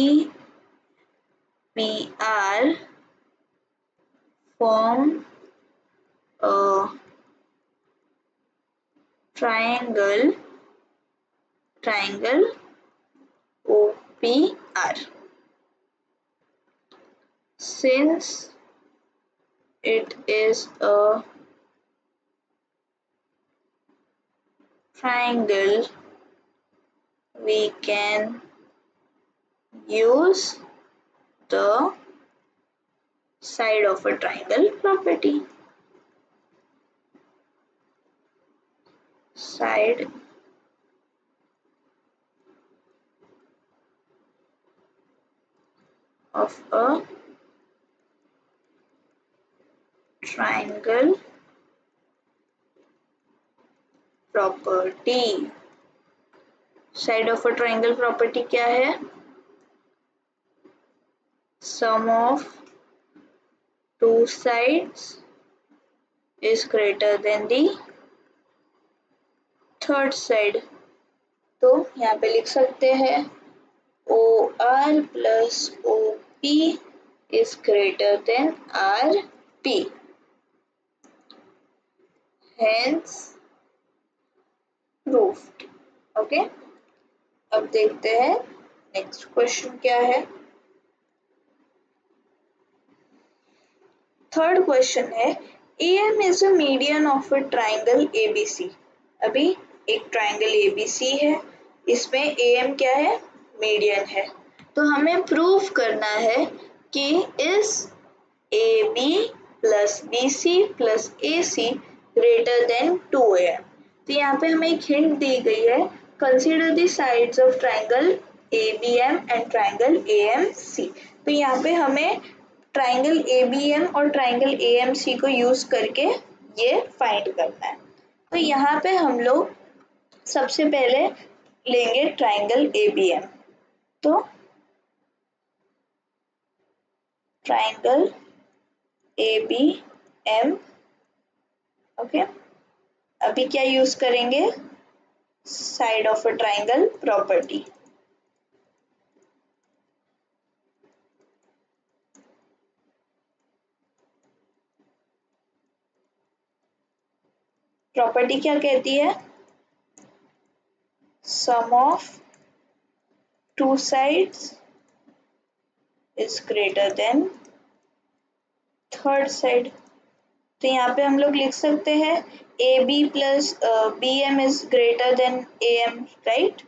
PR form a triangle OPR since it is a triangle, we can use the side of a triangle property। Side of a triangle property। Side of a triangle property क्या है? Sum of two sides is greater than the third side. तो यहाँ पे लिख सकते हैं OR plus OP is greater than RP, hence proved। Okay, अब देखते हैं नेक्स्ट क्वेश्चन क्या है। थर्ड क्वेश्चन है AM is a median of a triangle ABC। अभी एक ट्राइंगल ABC है, इसमें AM क्या है? मीडियन है। तो हमें प्रूव करना है कि इस AB plus BC plus AC greater than 2AM। तो यहाँ पे हमें एक हिंट दी गई है, consider the sides of triangle ABM and triangle AMC। तो यहाँ पे हमें ट्राइंगल ABM और ट्राइंगल AMC को यूज करके ये फाइंड करना है। तो यहाँ पे हम लोग सबसे पहले लेंगे ट्राइंगल ABM। तो ट्राइंगल ABM, ओके, अभी क्या यूज करेंगे? Side of a triangle property. Property क्या कहती है? Sum of two sides is greater than third side. तो यहाँ पे हम लोग लिख सकते हैं A B plus B M is greater than A M, right.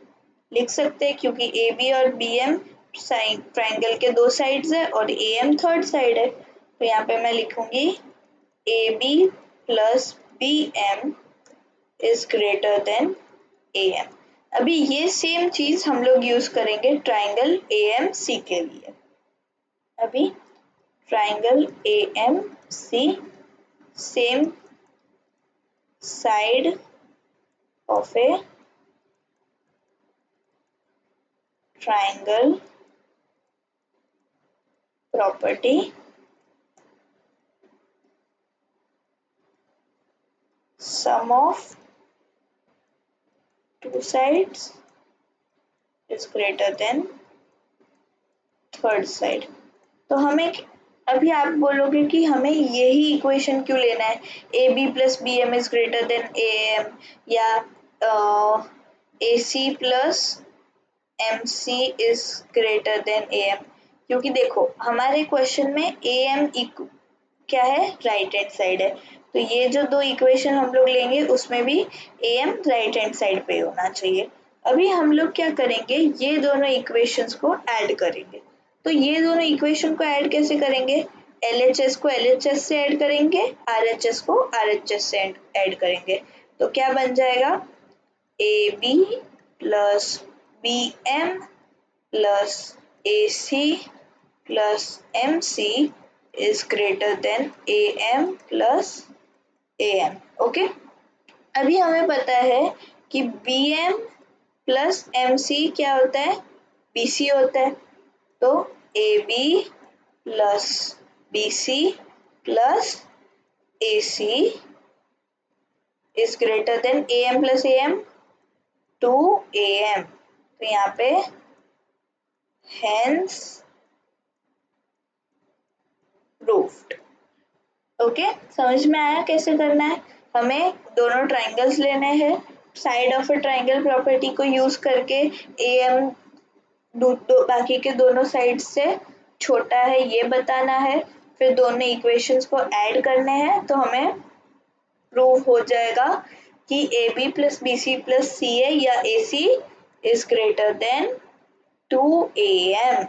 लिख सकते हैं क्योंकि ए बी और बी एम साइड ट्राइंगल के दो साइड्स है और ए एम थर्ड साइड है। तो यहाँ पे मैं लिखूंगी A B plus B M is greater than A M. अभी ये सेम चीज हम लोग यूज करेंगे ट्राइंगल ए एम सी के लिए। अभी triangle A M C, same side of a triangle property, sum of two sides is greater than third side। तो हमें अभी आप बोलोगे कि हमें यही इक्वेशन क्यों लेना है, A B plus B M is greater than A M या A C plus M C is greater than A M. क्योंकि देखो हमारे क्वेश्चन में ए एम क्या है, राइट हैंड साइड है। तो ये जो दो इक्वेशन हम लोग लेंगे उसमें भी A M right hand side पे होना चाहिए। अभी हम लोग क्या करेंगे, ये दोनों इक्वेशंस को ऐड करेंगे। तो ये दोनों इक्वेशन को ऐड कैसे करेंगे, LHS को LHS से ऐड करेंगे, RHS को RHS से ऐड करेंगे। तो क्या बन जाएगा, A B plus B M plus A C plus M C is greater than AM plus AM। ओके, अभी हमें पता है कि BM प्लस MC क्या होता है, BC होता है। तो AB plus BC plus AC is greater than AM plus AM 2AM। तो यहाँ पे hence proved। ओके, समझ में आया कैसे करना है। हमें दोनों ट्राइंगल्स लेने हैं, side of a triangle property को यूज करके ए एम बाकी के दोनों साइड से छोटा है ये बताना है, फिर दोनों इक्वेशंस को ऐड करने हैं। तो हमें प्रूव हो जाएगा कि A B plus B C plus C A या A C is greater than 2AM।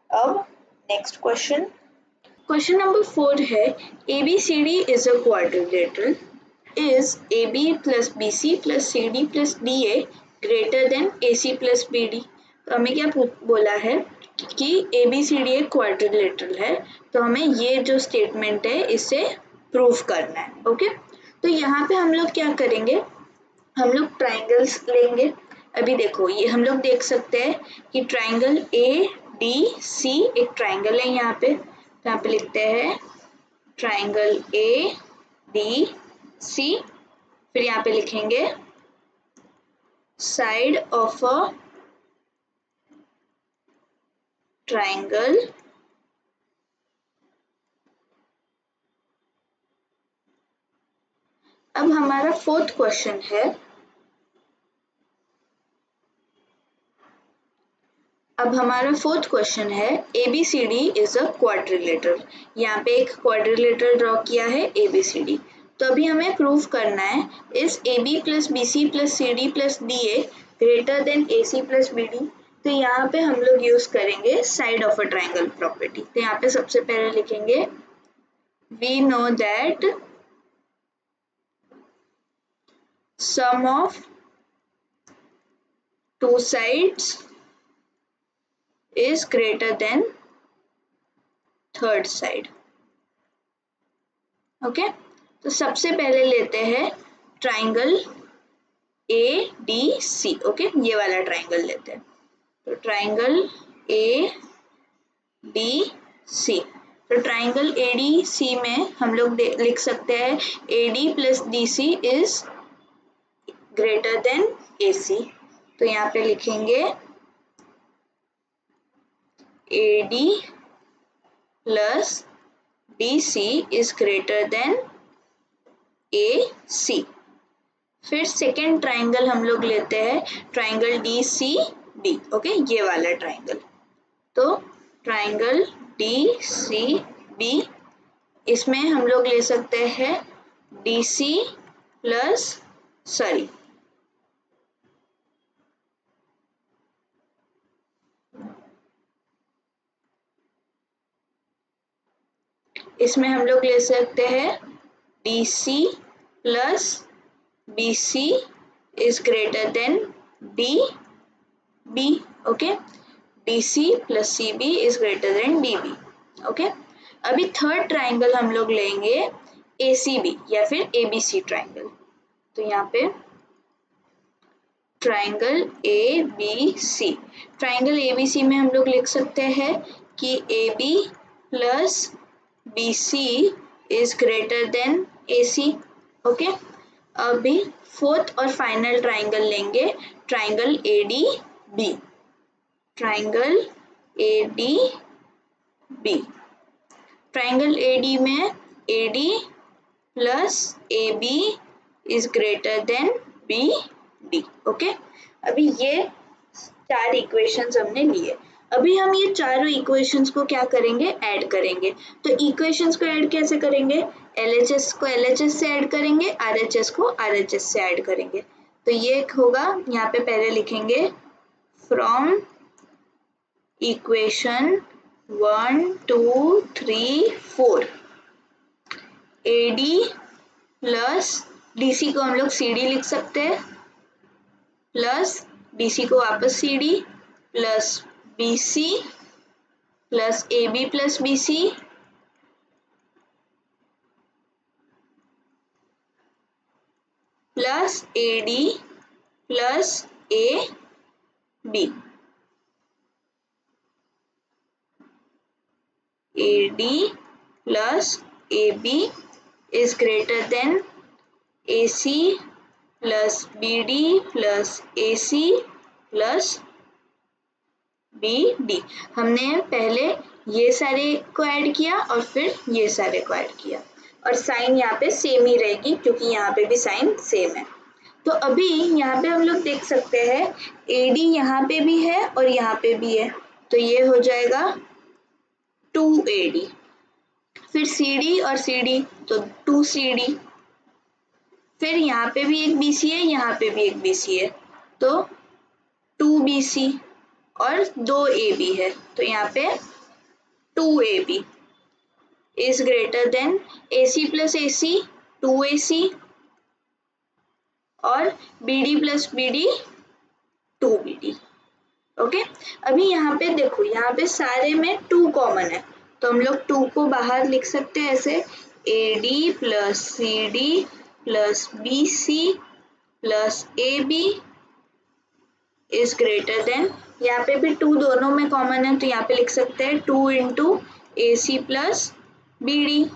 अब नेक्स्ट क्वेश्चन, क्वेश्चन नंबर 4 है ABCD is a quadrilateral, is AB plus BC plus CD plus DA greater than AC plus BD। तो हमें क्या बोला है कि ABCD एक क्वाड्रिलेटरल है, तो हमें ये जो स्टेटमेंट है इसे प्रूव करना है। ओके, तो यहाँ पे हम लोग क्या करेंगे, हम लोग ट्राइंगल्स लेंगे। अभी देखो ये हम लोग देख सकते हैं कि ट्राइंगल ADC एक ट्राइंगल है यहाँ पे। तो यहाँ पे लिखते हैं ट्राइंगल ADC, फिर यहाँ पे लिखेंगे साइड ऑफ अ ट्राइंगल अब हमारा फोर्थ क्वेश्चन है, ABCD इज अ क्वाड्रिलेटरल। यहाँ पे एक क्वाड्रिलेटरल ड्रॉ किया है ABCD। तो अभी हमें प्रूव करना है is AB plus BC plus CD plus DA greater than AC plus BD। तो यहाँ पे हम लोग यूज करेंगे side of a triangle property. तो यहाँ पे सबसे पहले लिखेंगे we know that sum of two sides is greater than third side। Okay, तो सबसे पहले लेते हैं ट्राइंगल ADC। ओके, ये वाला ट्राइंगल लेते हैं। तो ट्राइंगल ADC, तो ट्राइंगल ADC में हम लोग लिख सकते हैं AD plus DC is greater than AC। तो यहाँ पे लिखेंगे AD plus DC is greater than AC। फिर सेकेंड ट्राइंगल हम लोग लेते हैं ट्राइंगल DCD। ओके, ये वाला ट्राइंगल। तो ट्राइंगल DCB, इसमें हम लोग ले सकते हैं DC प्लस सॉरी इसमें हम लोग ले सकते हैं DC plus BC is greater than DB, okay, DC plus CB is greater than DB, okay. अभी थर्ड ट्राइंगल हम लोग लेंगे ACB या फिर ABC ट्राइंगल। तो यहाँ पे ट्राइंगल ABC, ट्राइंगल ABC में हम लोग लिख सकते हैं कि AB plus BC is greater than AC, okay. अभी फोर्थ और फाइनल ट्राइंगल लेंगे, triangle ADB, triangle ADB, triangle AD में AD plus AB is greater than BD, okay. अभी ये चार इक्वेशंस हमने लिए। अभी हम ये चारों इक्वेशंस को क्या करेंगे, ऐड करेंगे। तो इक्वेशंस को ऐड कैसे करेंगे, LHS को LHS से ऐड करेंगे, RHS को RHS से ऐड करेंगे। तो ये होगा, यहाँ पे पहले लिखेंगे from equation 1 2 3 4 AD plus DC को हम लोग CD लिख सकते हैं, प्लस DC को वापस CD plus BC plus AB plus BC plus AD plus AB, AD plus AB is greater than AC plus BD plus AC plus BD। हमने पहले ये सारे को ऐड किया और फिर ये सारे को ऐड किया, और साइन यहाँ पे सेम ही रहेगी क्योंकि यहाँ पे भी साइन सेम है। तो अभी यहाँ पे हम लोग देख सकते हैं AD यहाँ पे भी है और यहाँ पे भी है, तो ये हो जाएगा 2AD, फिर CD और CD तो 2CD, फिर यहाँ पे भी एक BC है, यहाँ पे भी एक BC है, तो 2BC और 2AB है, तो यहाँ पे 2AB is greater than AC plus AC 2AC और BD plus BD 2BD, okay. अभी यहाँ पे देखो, यहाँ पे सारे में 2 कॉमन है, तो हम लोग 2 को बाहर लिख सकते हैं ऐसे AD plus CD plus BC plus AB is greater than, यहाँ पे भी 2 दोनों में कॉमन है, तो यहाँ पे लिख सकते हैं 2 इंटू AC प्लस BD।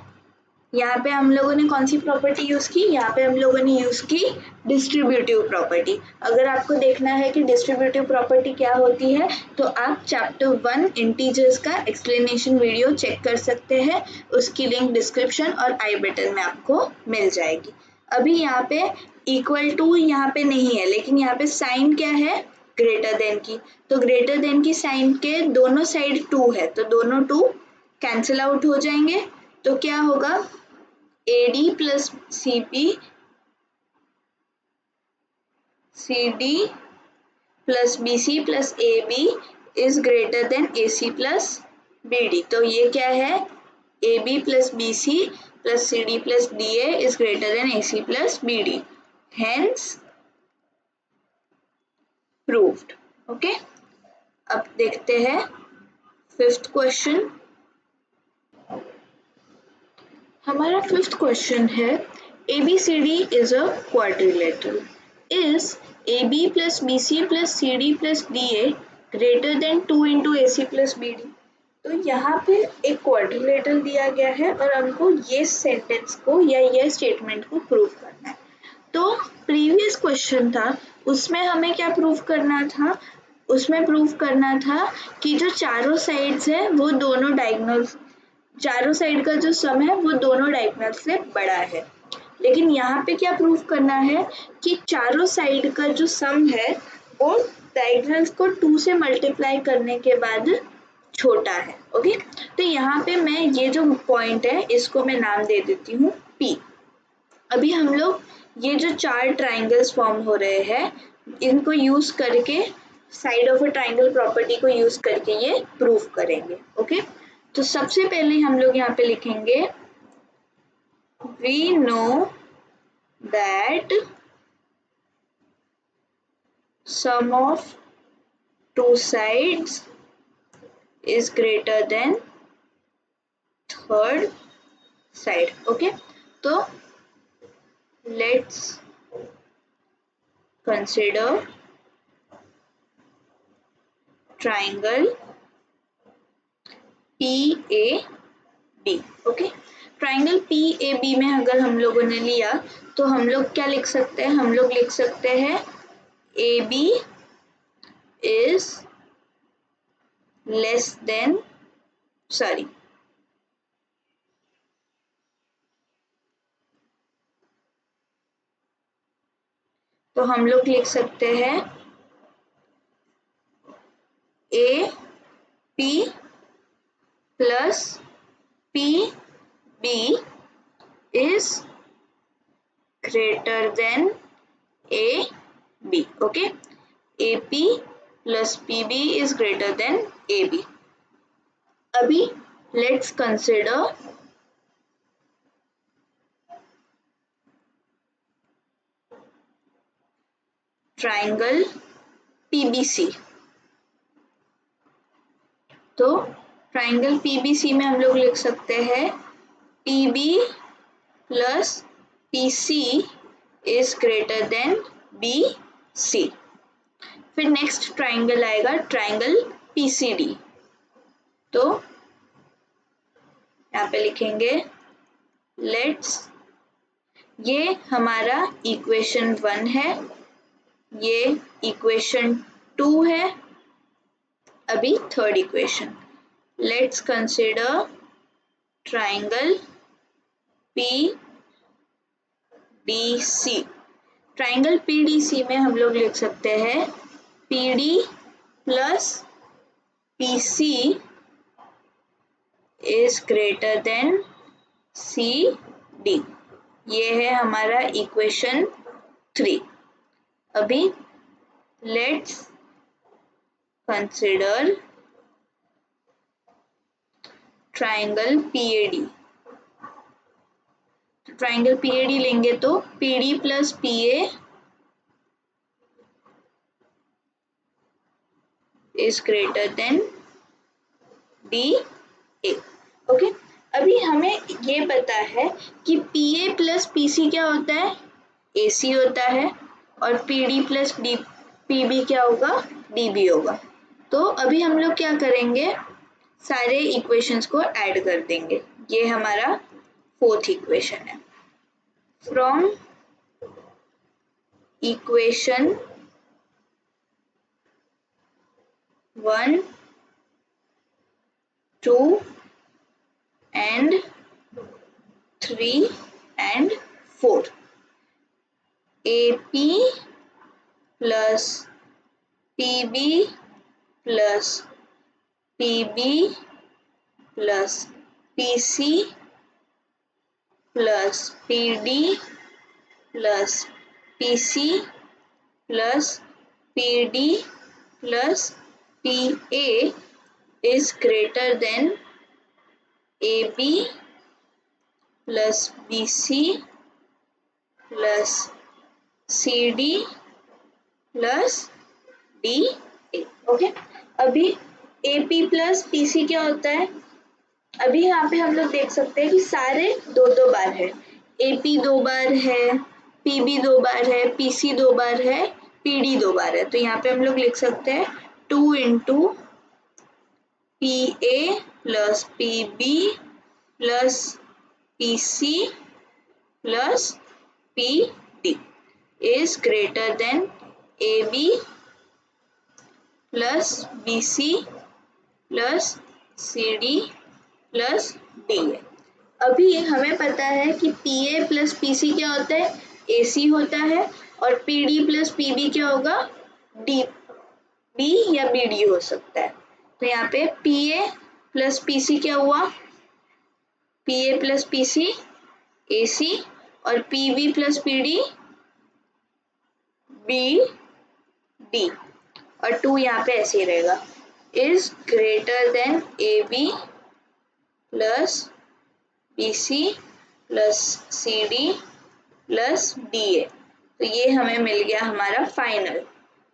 यहाँ पे हम लोगों ने कौन सी प्रॉपर्टी यूज की, यहाँ पे हम लोगों ने यूज की डिस्ट्रीब्यूटिव प्रॉपर्टी। अगर आपको देखना है कि डिस्ट्रीब्यूटिव प्रॉपर्टी क्या होती है, तो आप चैप्टर 1 इंटीजर्स का एक्सप्लेनेशन वीडियो चेक कर सकते हैं, उसकी लिंक डिस्क्रिप्शन और आई बटन में आपको मिल जाएगी। अभी यहाँ पे इक्वल टू यहाँ पे नहीं है, लेकिन यहाँ पे साइन क्या है, ग्रेटर देन की, तो ग्रेटर देन की साइन के दोनों साइड 2 है, तो दोनों 2 कैंसिल आउट हो जाएंगे, तो क्या होगा AD plus CD plus BC plus AB is greater than AC plus BD। तो ये क्या है, AB plus BC plus CD plus DA is greater than AC plus BD, hence proved, okay. अब देखते हैं फिफ्थ क्वेश्चन। हमारा fifth question है ABCD is a quadrilateral, is AB plus BC plus CD plus DA greater then 2 into AC plus BD। तो यहाँ पे एक quadrilateral दिया गया है और हमको ये सेंटेंस को या ये स्टेटमेंट को प्रूव करना है। तो प्रीवियस क्वेश्चन था, उसमें हमें क्या प्रूव करना था, उसमें प्रूव करना था कि जो चारों साइड्स है वो दोनों डायगोनल, चारों साइड का जो सम है वो दोनों डायगोनल से बड़ा है। लेकिन यहाँ पे क्या प्रूव करना है कि चारों साइड का जो सम है वो डायगोनल्स को 2 से मल्टीप्लाई करने के बाद छोटा है। ओके, तो यहाँ पे मैं ये जो पॉइंट है इसको मैं नाम दे देती हूँ P। अभी हम लोग ये जो 4 ट्राइंगल्स फॉर्म हो रहे हैं इनको यूज करके side of a triangle property को यूज करके ये प्रूव करेंगे। ओके, तो सबसे पहले हम लोग यहाँ पे लिखेंगे we know that sum of two sides is greater than third side। okay, तो let's consider triangle PAB। okay, triangle PAB में अगर हम लोगों ने लिया तो हम लोग क्या लिख सकते हैं, हम लोग लिख सकते हैं AB is less than तो हम लोग लिख सकते हैं AP plus PB is greater than AB। okay, AP plus PB is greater than AB। अभी let's consider triangle PBC। तो ट्राइंगल PBC में हम लोग लिख सकते हैं PB plus PC is greater than BC। फिर नेक्स्ट ट्राइंगल आएगा ट्राइंगल PCD। तो यहाँ पे लिखेंगे लेट्स, ये हमारा इक्वेशन 1 है, ये इक्वेशन 2 है, अभी third equation. Let's consider triangle PDC। Triangle PDC में हम लोग लिख सकते हैं PD plus PC is greater than CD। ये है हमारा इक्वेशन 3। अभी let's consider triangle PAD। Triangle PAD लेंगे तो PD plus PA is greater than DA। Okay, अभी हमें ये पता है कि PA plus PC क्या होता है, AC होता है, और PD plus PB क्या होगा, DB होगा। तो अभी हम लोग क्या करेंगे, सारे इक्वेशंस को ऐड कर देंगे। ये हमारा फोर्थ इक्वेशन है। From equation 1, 2 and 3 and 4 AP plus PB plus PB plus PC plus PD plus PC plus PD plus PA is greater than AB plus BC plus CD plus DA। Okay, अभी AP plus PC क्या होता है, अभी यहाँ पे हम लोग देख सकते हैं कि सारे दो दो बार है। AP 2 बार है, PB 2 बार है, PC 2 बार है, PD 2 बार है। तो यहाँ पे हम लोग लिख सकते हैं 2 into PA plus PB plus PC plus PD is greater than AB plus BC plus CD plus DA। अभी हमें पता है कि PA plus PC क्या होता है, AC होता है, और PD plus PB क्या होगा, D या BD हो सकता है। तो यहाँ पे PA प्लस PC क्या हुआ, PA प्लस PC AC, और PB प्लस PD BD, और 2 यहाँ पे ऐसे ही रहेगा, is greater then AB plus BC plus CD plus DA। तो ये हमें मिल गया हमारा फाइनल।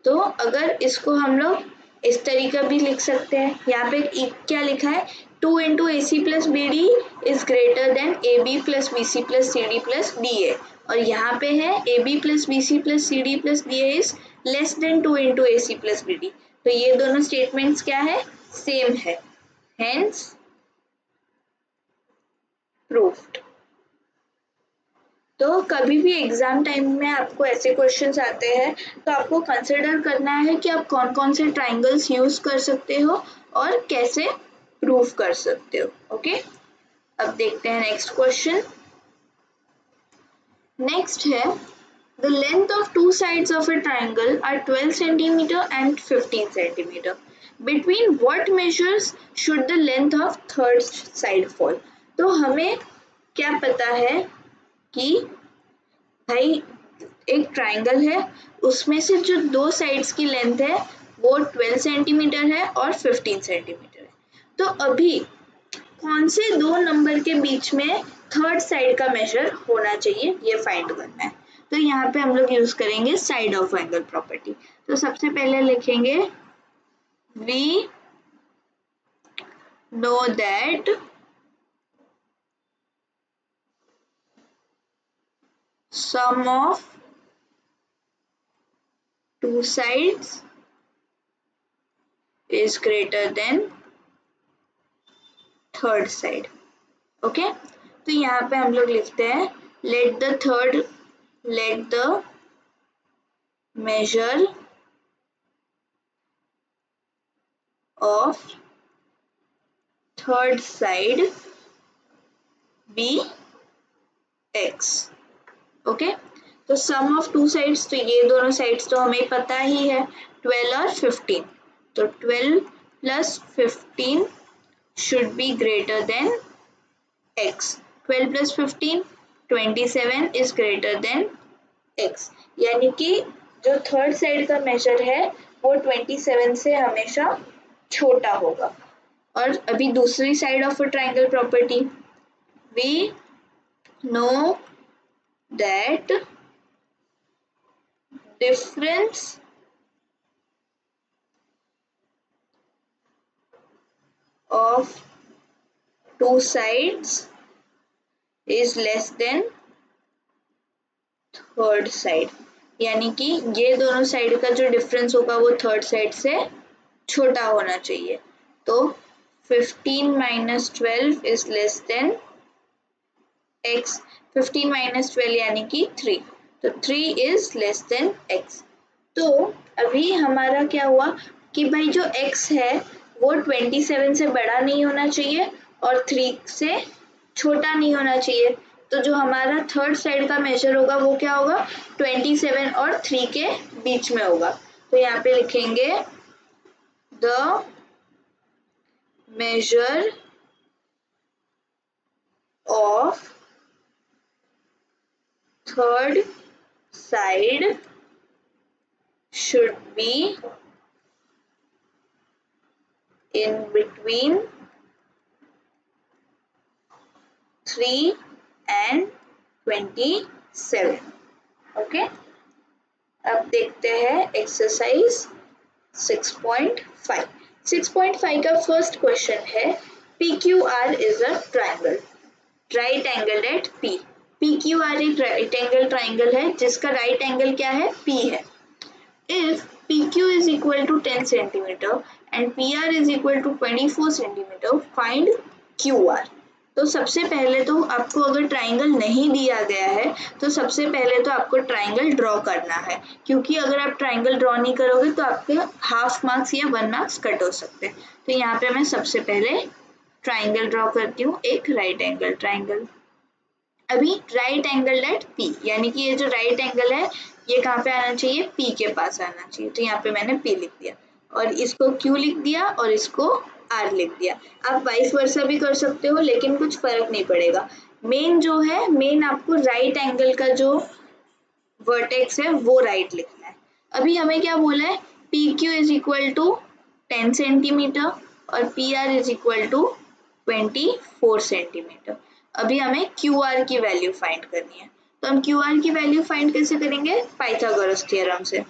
तो अगर इसको हम लोग इस तरीका भी लिख सकते हैं, यहाँ पे क्या लिखा है, 2 into AC plus BD is greater then AB plus BC plus CD plus DA, और यहाँ पे है AB plus BC plus CD plus DA is less than 2 into AC plus BD। तो ये दोनों स्टेटमेंट्स क्या है, सेम है, हेंस प्रूव्ड। तो कभी भी एग्जाम टाइम में आपको ऐसे क्वेश्चंस आते हैं तो आपको कंसिडर करना है कि आप कौन कौन से ट्राइंगल्स यूज कर सकते हो और कैसे प्रूव कर सकते हो। ओके, अब देखते हैं नेक्स्ट क्वेश्चन। नेक्स्ट है, the length of two sides of a triangle are 12 centimetre and 15 centimetre, between what measures should the length of third side fall. तो हमें क्या पता है कि भाई एक ट्राइंगल है, उसमें से जो दो साइड्स की लेंथ है वो 12 सेंटीमीटर है और 15 सेंटीमीटर है। तो अभी कौन से दो नंबर के बीच में थर्ड साइड का मेजर होना चाहिए ये फाइंड करना है। तो यहाँ पे हम लोग यूज करेंगे साइड ऑफ एंगल प्रॉपर्टी। तो सबसे पहले लिखेंगे we know that sum of two sides is greater than third side। Okay, तो यहाँ पे हम लोग लिखते हैं let the measure of third side be x। Okay, तो सम ऑफ टू साइड्स, तो ये दोनों साइड्स तो हमें पता ही है 12 और 15, तो 12 plus 15 should be greater than x। 12 plus 15 27 is greater than x, यानी कि जो थर्ड साइड का मेजर है वो 27 से हमेशा छोटा होगा। और अभी दूसरी side of a triangle property, we know that difference of two sides is less than third side, यानी कि ये दोनों साइड का जो डिफरेंस होगा वो थर्ड साइड से छोटा होना चाहिए। तो 15 minus 12 is less than x, 15 minus 12 यानी कि 3, तो 3 is less than x। तो अभी हमारा क्या हुआ कि भाई जो x है वो 27 से बड़ा नहीं होना चाहिए और 3 से छोटा नहीं होना चाहिए। तो जो हमारा थर्ड साइड का मेजर होगा वो क्या होगा, 27 और 3 के बीच में होगा। तो यहाँ पे लिखेंगे the measure of third side should be in between 3 and 27। Okay, अब देखते हैं एक्सरसाइज 6.5। 6.5 का फर्स्ट क्वेश्चन है, PQR is a triangle, right angled at P। PQR एक राइट एंगल ट्राइंगल है जिसका राइट एंगल क्या है, P है। If PQ is equal to 10 centimeter and PR is equal to 24 centimeter, find QR। तो सबसे पहले तो आपको अगर ट्राइंगल नहीं दिया गया है तो सबसे पहले तो आपको ट्राइंगल ड्रॉ करना है, क्योंकि अगर आप ट्राइंगल ड्रॉ नहीं करोगे तो आपके हाफ मार्क्स या 1 मार्क्स कट हो सकते हैं। तो यहाँ पे मैं सबसे पहले ट्राइंगल ड्रॉ करती हूँ, एक राइट एंगल ट्राइंगल। अभी राइट एंगल एट P, यानी कि ये जो राइट एंगल है ये कहाँ पे आना चाहिए, P के पास आना चाहिए। तो यहाँ पे मैंने P लिख दिया। और इसको Q लिख दिया और इसको R लिख दिया। आप वाइस वर्सा भी कर सकते हो, लेकिन कुछ फर्क नहीं पड़ेगा। मेन जो है, मेन आपको राइट एंगल का जो वर्टेक्स है वो राइट लिखना है। अभी हमें क्या बोला है, PQ is equal to 10 centimetre और PR is equal to 24 centimetre. अभी हमें QR की वैल्यू फाइंड करनी है। तो हम QR की वैल्यू फाइंड कैसे करेंगे, पाइथागोरस थ्योरम से।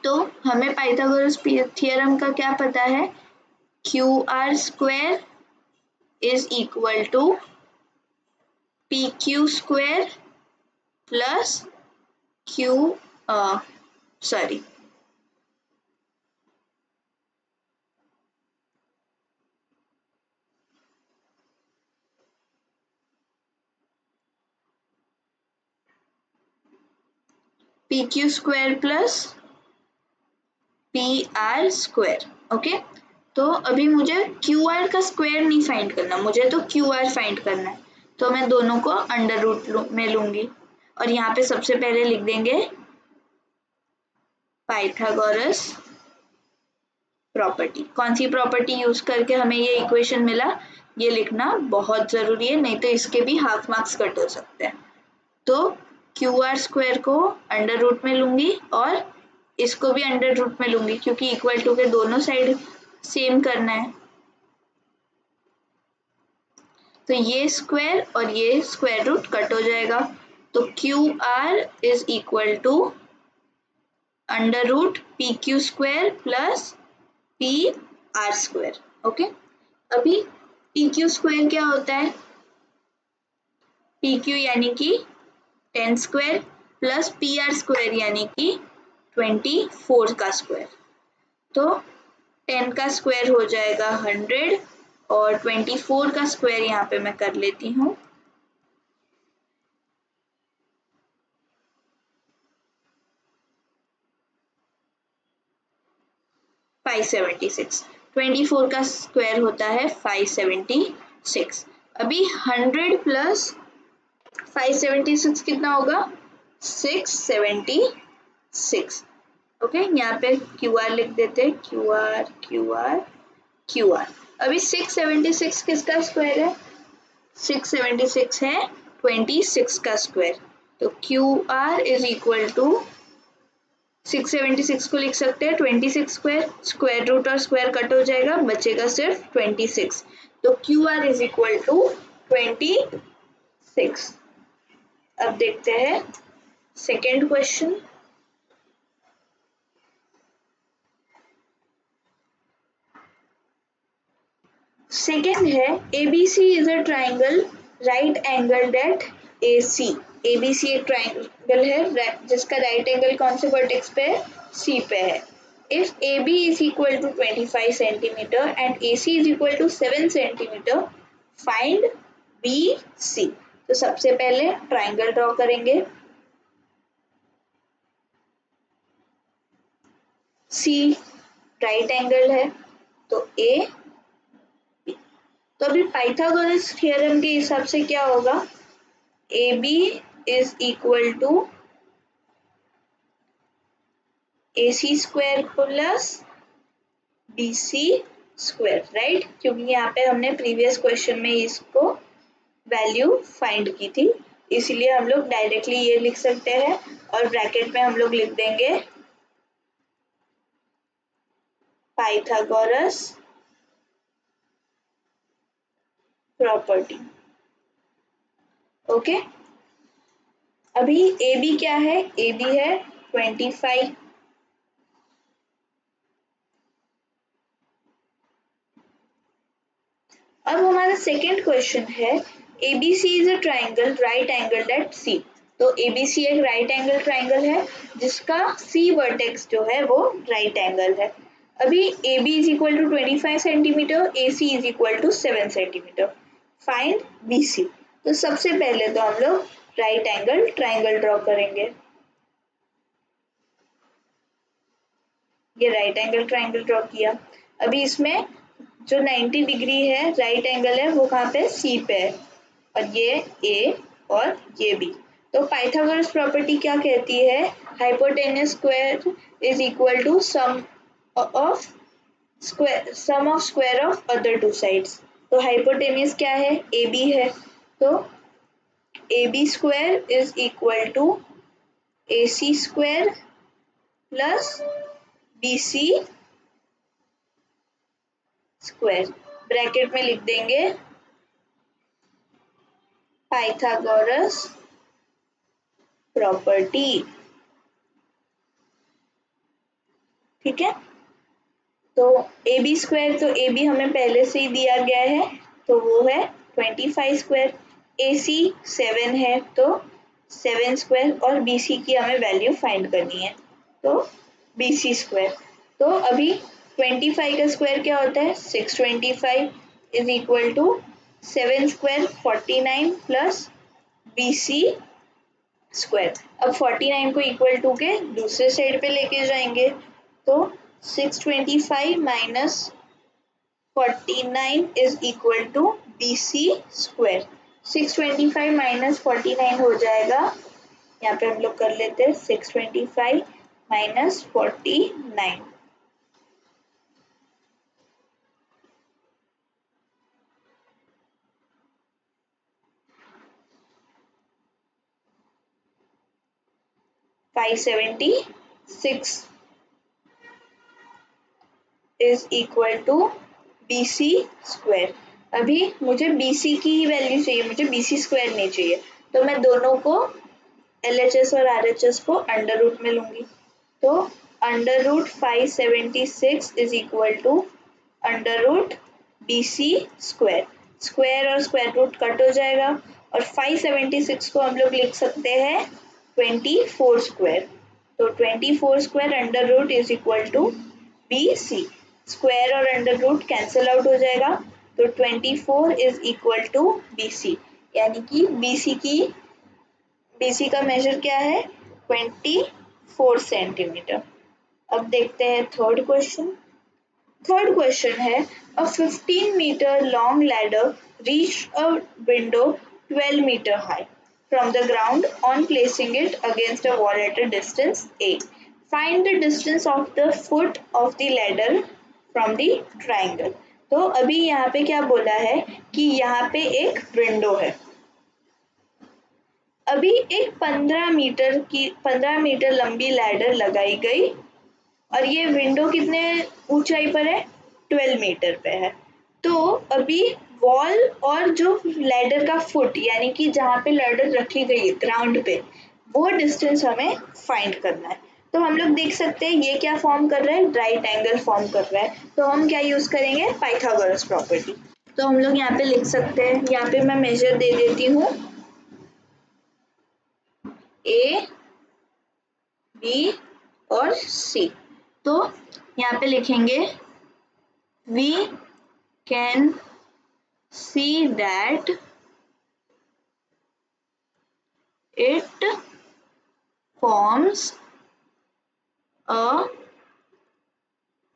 तो हमें पाइथागोरस थ्योरम का क्या पता है, QR square is equal to PQ square plus PQ square plus PR square. Okay, तो अभी मुझे QR का स्क्वायर नहीं फाइंड करना, मुझे तो QR फाइंड करना है। तो मैं दोनों को अंडर रूट में लूंगी और यहाँ पे सबसे पहले लिख देंगे पाइथागोरस प्रॉपर्टी। कौन सी प्रॉपर्टी यूज करके हमें ये इक्वेशन मिला, ये लिखना बहुत जरूरी है, नहीं तो इसके भी हाफ मार्क्स कट हो सकते हैं। तो QR स्क्वायर को अंडर रूट में लूंगी और इसको भी अंडर रूट में लूंगी, क्योंकि इक्वल टू के दोनों साइड सेम करना है। तो ये स्क्वायर और ये स्क्वायर रूट कट हो जाएगा, तो QR is equal to under root PQ square plus PR square. Okay, अभी PQ स्क्वायर क्या होता है, PQ यानी कि 10 स्क्वायर प्लस PR स्क्वायर यानी कि 24 का स्क्वायर। तो 10 का स्क्वायर हो जाएगा 100 और 24 का स्क्वायर यहाँ पे मैं कर लेती हूँ 576। 24 का स्क्वायर होता है 576। अभी 100 प्लस 576 कितना होगा, 676। ओके, यहाँ पे QR लिख देते हैं, QR QR QR। अभी 676 किसका स्क्वायर है, 676 है 26 का स्क्वायर। तो QR इज इक्वल टू 676 को लिख सकते हैं 26 स्क्वायर, स्क्वायर रूट और स्क्वायर कट हो जाएगा, बचेगा सिर्फ 26। तो QR इज इक्वल टू 26। अब देखते हैं सेकेंड क्वेश्चन। सेकेंड है ABC is a triangle right angled at AC। ABC एक ट्राइंगल है जिसका राइट एंगल कौन से वर्टेक्स पे है, C पे है। If AB is equal to 25 centimeter and AC is equal to 7 centimeter, find BC। तो सबसे पहले ट्राइंगल ड्रॉ करेंगे, C राइट एंगल है तो A। तो अभी पाइथागोरस थ्योरम के हिसाब से क्या होगा, AB is equal to AC square plus BC square, right, क्योंकि यहाँ पे हमने प्रीवियस क्वेश्चन में इसको वैल्यू फाइंड की थी, इसलिए हम लोग डायरेक्टली ये लिख सकते हैं और ब्रैकेट में हम लोग लिख देंगे पाइथागोरस प्रॉपर्टी। ओके, अभी AB क्या है, AB है 25। अब हमारा सेकेंड क्वेश्चन है ABC is a triangle right angled at C। तो ABC एक राइट एंगल ट्राइंगल है जिसका C वर्टेक्स जो है वो राइट एंगल है। अभी AB is equal to 25 centimetre, AC is equal to 7 centimetre, find BC। तो सबसे पहले तो हम लोग राइट एंगल ट्राइंगल ड्रॉ करेंगे, ये राइट एंगल ट्राइंगल ड्रॉ किया। अभी इसमें जो 90 डिग्री है राइट एंगल है वो कहाँ पे, C पे है, और ये A और ये B। तो पाइथागोरस प्रॉपर्टी क्या कहती है, hypotenuse square is equal to sum of square sum of square of other two sides. तो हाइपोटेन्यूज क्या है, ए बी है, तो A B square is equal to A C square plus B C square. Bracket में लिख देंगे Pythagoras property. ठीक है, तो ए बी स्क्वायर, तो ए बी हमें पहले से ही दिया गया है, तो वो है 25 स्क्वायर। ए सी 7 है, तो 7 स्क्वायर, और बी सी की हमें वैल्यू फाइंड करनी है, तो बी सी स्क्वायर। तो अभी 25 का स्क्वायर क्या होता है, 625 is equal to 7 square 49 plus B C square. अब 49 को इक्वल टू के दूसरे साइड पे लेके जाएंगे, तो 625 minus 49 is equal to B C square. 625 minus 49 हो जाएगा, यहाँ पे हम लोग कर लेते हैं 625 minus 49, $576 is equal to B C square. अभी मुझे बी सी की ही वैल्यू चाहिए, मुझे बी सी स्क्वायर नहीं चाहिए, तो मैं दोनों को LHS और RHS को अंडर रूट में लूंगी, तो under root 576 is equal to under root B C square. Square और स्क्वायर रूट कट हो जाएगा, और 576 को हम लोग लिख सकते हैं 24 स्क्वायर, तो 24 square under root is equal to B C. Square और अंडर रूट कैंसिल आउट हो जाएगा, तो 24 is equal to B C, यानी कि BC का मेजर क्या है, 24 सेंटीमीटर। अब देखते हैं थर्ड क्वेश्चन। थर्ड क्वेश्चन है, अ 15-meter long ladder reached a window 12 meter high from the ground on placing it against a wall at a distance A. Find the distance of the foot of the ladder from the triangle. तो अभी यहाँ पे क्या बोला है कि यहाँ पे एक विंडो है, अभी एक 15 मीटर लंबी लैडर लगाई गई, और ये विंडो कितने ऊंचाई पर है, 12 मीटर पे है। तो अभी वॉल और जो लैडर का फुट, यानी कि जहाँ पे लैडर रखी गई है ग्राउंड पे, वो डिस्टेंस हमें फाइंड करना है। तो हम लोग देख सकते हैं ये क्या फॉर्म कर रहा है, राइट एंगल फॉर्म कर रहा है, तो हम क्या यूज करेंगे, पाइथागोरस प्रॉपर्टी। तो हम लोग यहाँ पे लिख सकते हैं, यहाँ पे मैं मेजर दे देती हूँ ए बी और सी। तो यहाँ पे लिखेंगे we can see that it forms a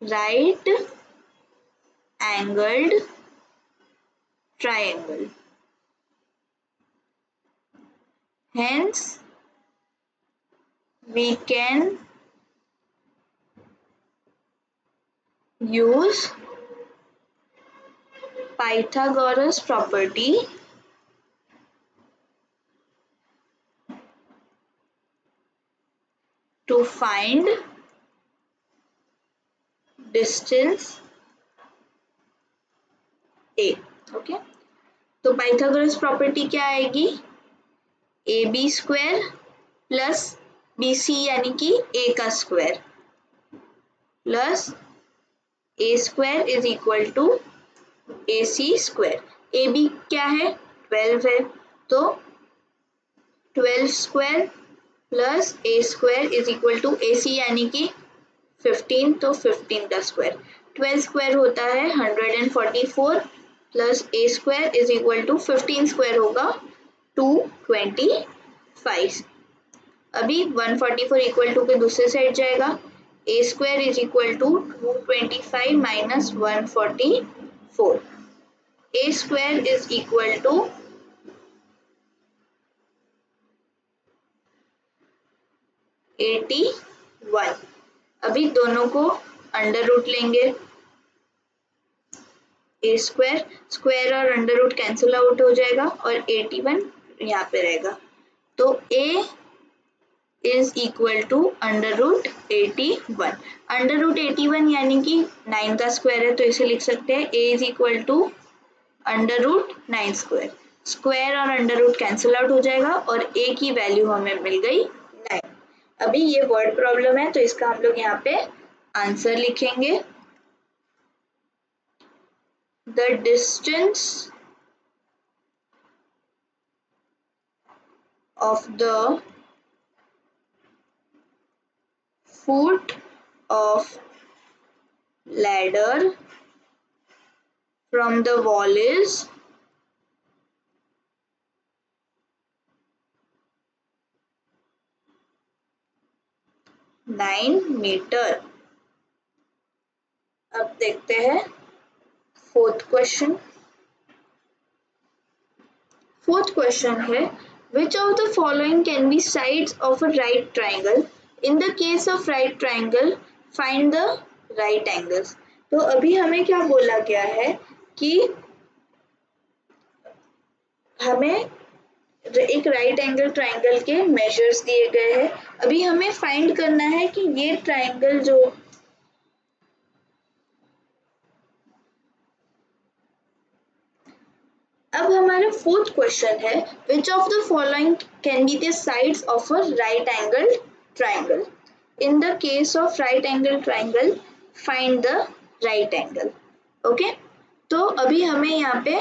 right angled triangle. Hence, we can use Pythagoras property to find distance A. Okay? तो पाइथागोरस प्रॉपर्टी क्या आएगी, A B square plus B C यानी कि ए का square plus A square is equal to A C square. A B क्या है, 12 है, तो 12 square plus A square is equal to A C यानी कि 15, तो 15 का स्क्वायर। 12 स्क्वायर होता है 144 प्लस A square is equal to 15 square होगा 225। अभी 144 इक्वल टू के दूसरे साइड जाएगा, A square is equal to 225 minus 144, A square is equal to 81। अभी दोनों को अंडर रूट लेंगे, ए स्क्वायर, स्क्वायर और अंडर रूट कैंसिल आउट हो जाएगा और 81 यहाँ पे रहेगा। तो A is equal to under root 81। Under root 81 यानी कि 9 का स्क्वायर है, तो इसे लिख सकते हैं A is equal to under root 9 square. Square और अंडर रूट कैंसिल आउट हो जाएगा और ए की वैल्यू हमें मिल गई 9। अभी ये वर्ड प्रॉब्लम है तो इसका हम लोग यहाँ पे आंसर लिखेंगे। The distance of the foot of ladder from the wall is 9 metre. अब देखते हैं फोर्थ क्वेश्चन। फोर्थ क्वेश्चन है which of the following can be sides of a right triangle? In the case of right triangle, find the right angles. तो अभी हमें क्या बोला गया है कि हमें एक राइट एंगल ट्राइंगल के मेजर्स दिए गए हैं। अभी हमें फाइंड करना है कि ये ट्राइंगल जो अब हमारा फोर्थ क्वेश्चन है विच of the following can be the sides of a right angle triangle. In the case of right angle triangle find the right angle. Okay, तो अभी हमें यहाँ पे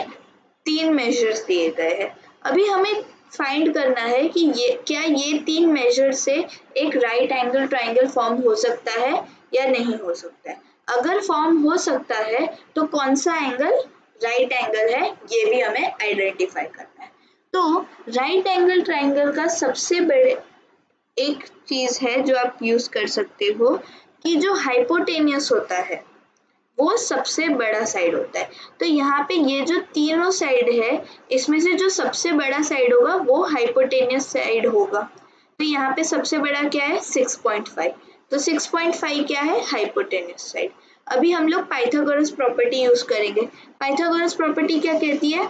3 मेजर्स दिए गए हैं। अभी हमें फाइंड करना है कि ये 3 मेजर से एक राइट एंगल ट्राइंगल फॉर्म हो सकता है या नहीं हो सकता है। अगर फॉर्म हो सकता है तो कौन सा एंगल राइट एंगल है ये भी हमें आइडेंटिफाई करना है। तो राइट एंगल ट्राइंगल का सबसे बड़े एक चीज है जो आप यूज कर सकते हो कि जो हाइपोटेनियस होता है वो सबसे बड़ा साइड होता है। तो यहाँ पे ये जो तीनों साइड है इसमें से जो सबसे बड़ा साइड होगा वो हाइपोटेनियस साइड होगा। तो यहाँ पे सबसे बड़ा क्या है 6.5, तो 6.5 क्या है हाइपोटेनियस साइड। अभी हम लोग पाइथागोरस प्रॉपर्टी यूज करेंगे। पाइथागोरस प्रॉपर्टी क्या कहती है,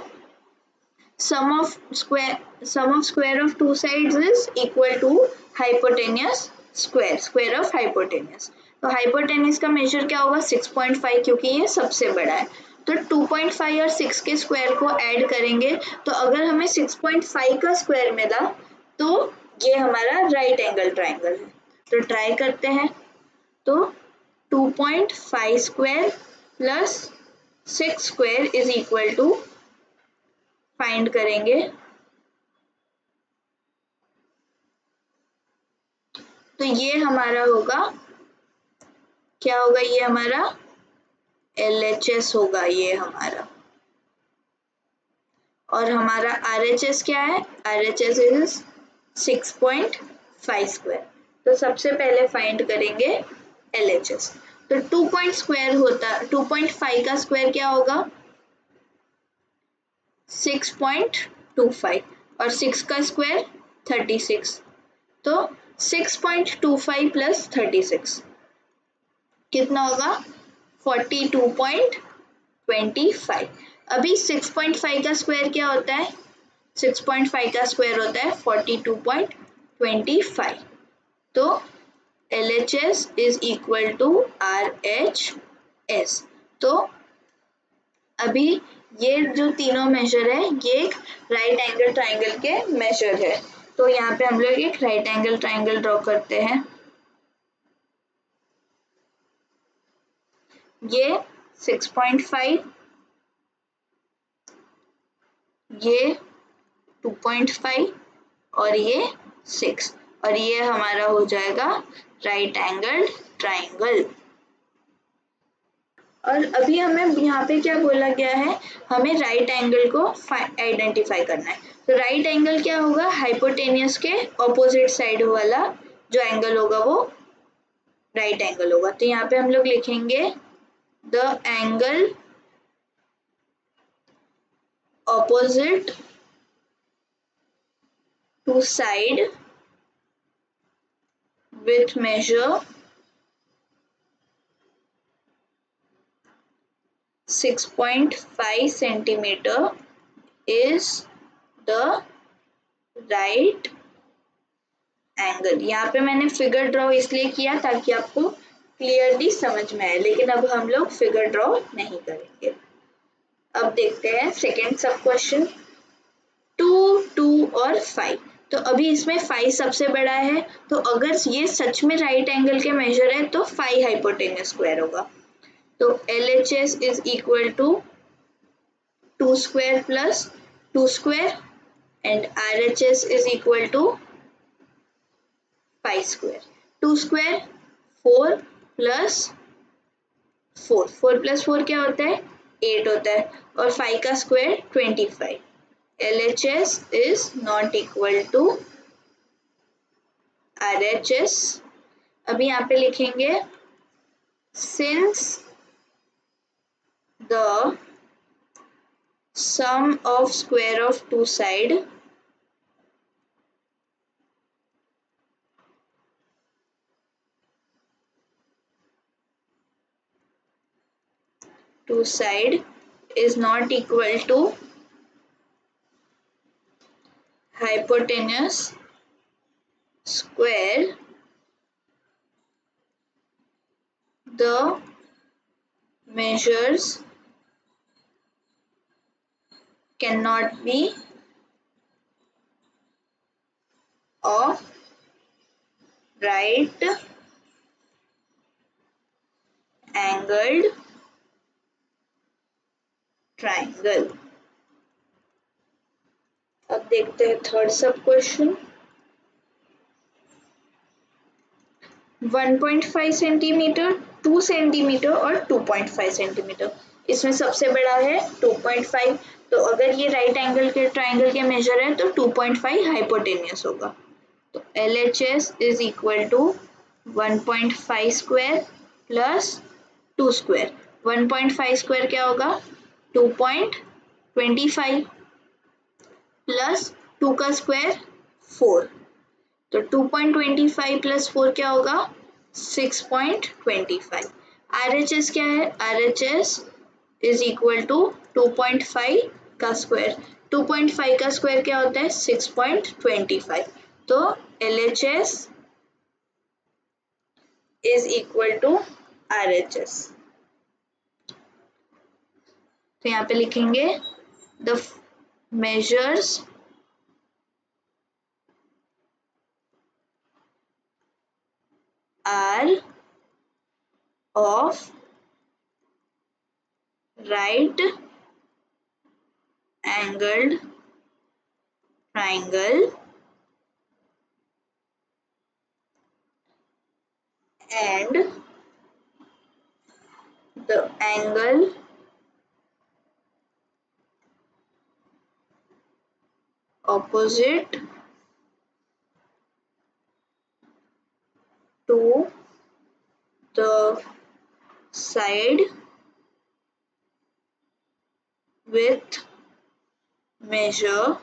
sum of square of two sides is equal to hypotenuse square of hypotenuse। तो हाइपोटेन्यूज का मेजर क्या होगा 6.5 क्योंकि ये सबसे बड़ा है। तो 2.5 और 6 के स्क्वायर को ऐड करेंगे तो अगर हमें 6.5 का स्क्वायर मिला तो ये हमारा राइट एंगल ट्राइंगल है। तो ट्राई करते हैं। तो 2.5 square plus 6 square is equal to find करेंगे तो ये हमारा होगा क्या होगा, ये हमारा LHS होगा ये हमारा। और हमारा RHS क्या है, RHS इज 6.5 स्क्वायर। तो सबसे पहले फाइंड करेंगे LHS। तो 2.5 का स्क्वायर क्या होगा 6.25 और 6 का स्क्वायर 36। तो 6.25 प्लस 36 कितना होगा 42.25। अभी 6.5 का स्क्वायर क्या होता है 6.5 का स्क्वायर होता है 42.25। तो LHS is equal to RHS। तो अभी ये जो तीनों मेजर है ये एक राइट एंगल ट्राइंगल के मेजर है। तो यहाँ पे हम लोग एक राइट एंगल ट्राइंगल ड्रॉ करते हैं। ये 6.5, ये 2.5 और ये 6 और ये हमारा हो जाएगा राइट एंगल ट्राइंगल। और अभी हमें यहाँ पे क्या बोला गया है, हमें राइट एंगल को आइडेंटिफाई करना है। तो राइट एंगल क्या होगा हाइपोटेनियस के ऑपोजिट साइड वाला जो एंगल होगा वो राइट एंगल होगा। तो यहाँ पे हम लोग लिखेंगे the angle opposite to side with measure 6.5 centimeter is the right angle. यहाँ पे मैंने फिगर ड्रॉ इसलिए किया ताकि आपको क्लियरली समझ में आए, लेकिन अब हम लोग फिगर ड्रॉ नहीं करेंगे। अब देखते हैं सेकेंड सब क्वेश्चन। 2, 2 और 5। तो अभी इसमें 5 सबसे बड़ा है, तो अगर ये सच में राइट एंगल के मेजर है तो 5 हाइपोटेन्यूज स्क्वायर होगा। तो LHS is equal to 2 square plus 2 square and RHS is equal to 5 square. 2 square 4 plus 4, 4 plus 4 क्या होता है 8 होता है, और 5 का square 25। LHS is not equal to RHS। अभी यहाँ पे लिखेंगे since the sum of square of two side is not equal to hypotenuse square, the measures cannot be of right angled triangle। अब देखते हैं थर्ड सब क्वेश्चन। 1.5 सेंटीमीटर, 2 सेंटीमीटर और 2.5 centimetre. इसमें सबसे बड़ा है 2.5, तो अगर ये राइट एंगल के ट्राइंगल के मेजर है तो 2.5 हाइपोटेन्यूस होगा। तो LHS is equal to 1.5 square plus 2 square. 1.5 square क्या होगा 2.25 प्लस 2 का स्क्वायर 4, तो 2.25 प्लस 4 क्या होगा 6.25। RHS क्या है RHS इज इक्वल टू 2.5 का स्क्वायर। 2.5 का स्क्वायर क्या होता है 6.25, तो LHS is equal to RHS। तो यहाँ पे लिखेंगे the measures are of right angled triangle and the angle opposite to the side with measure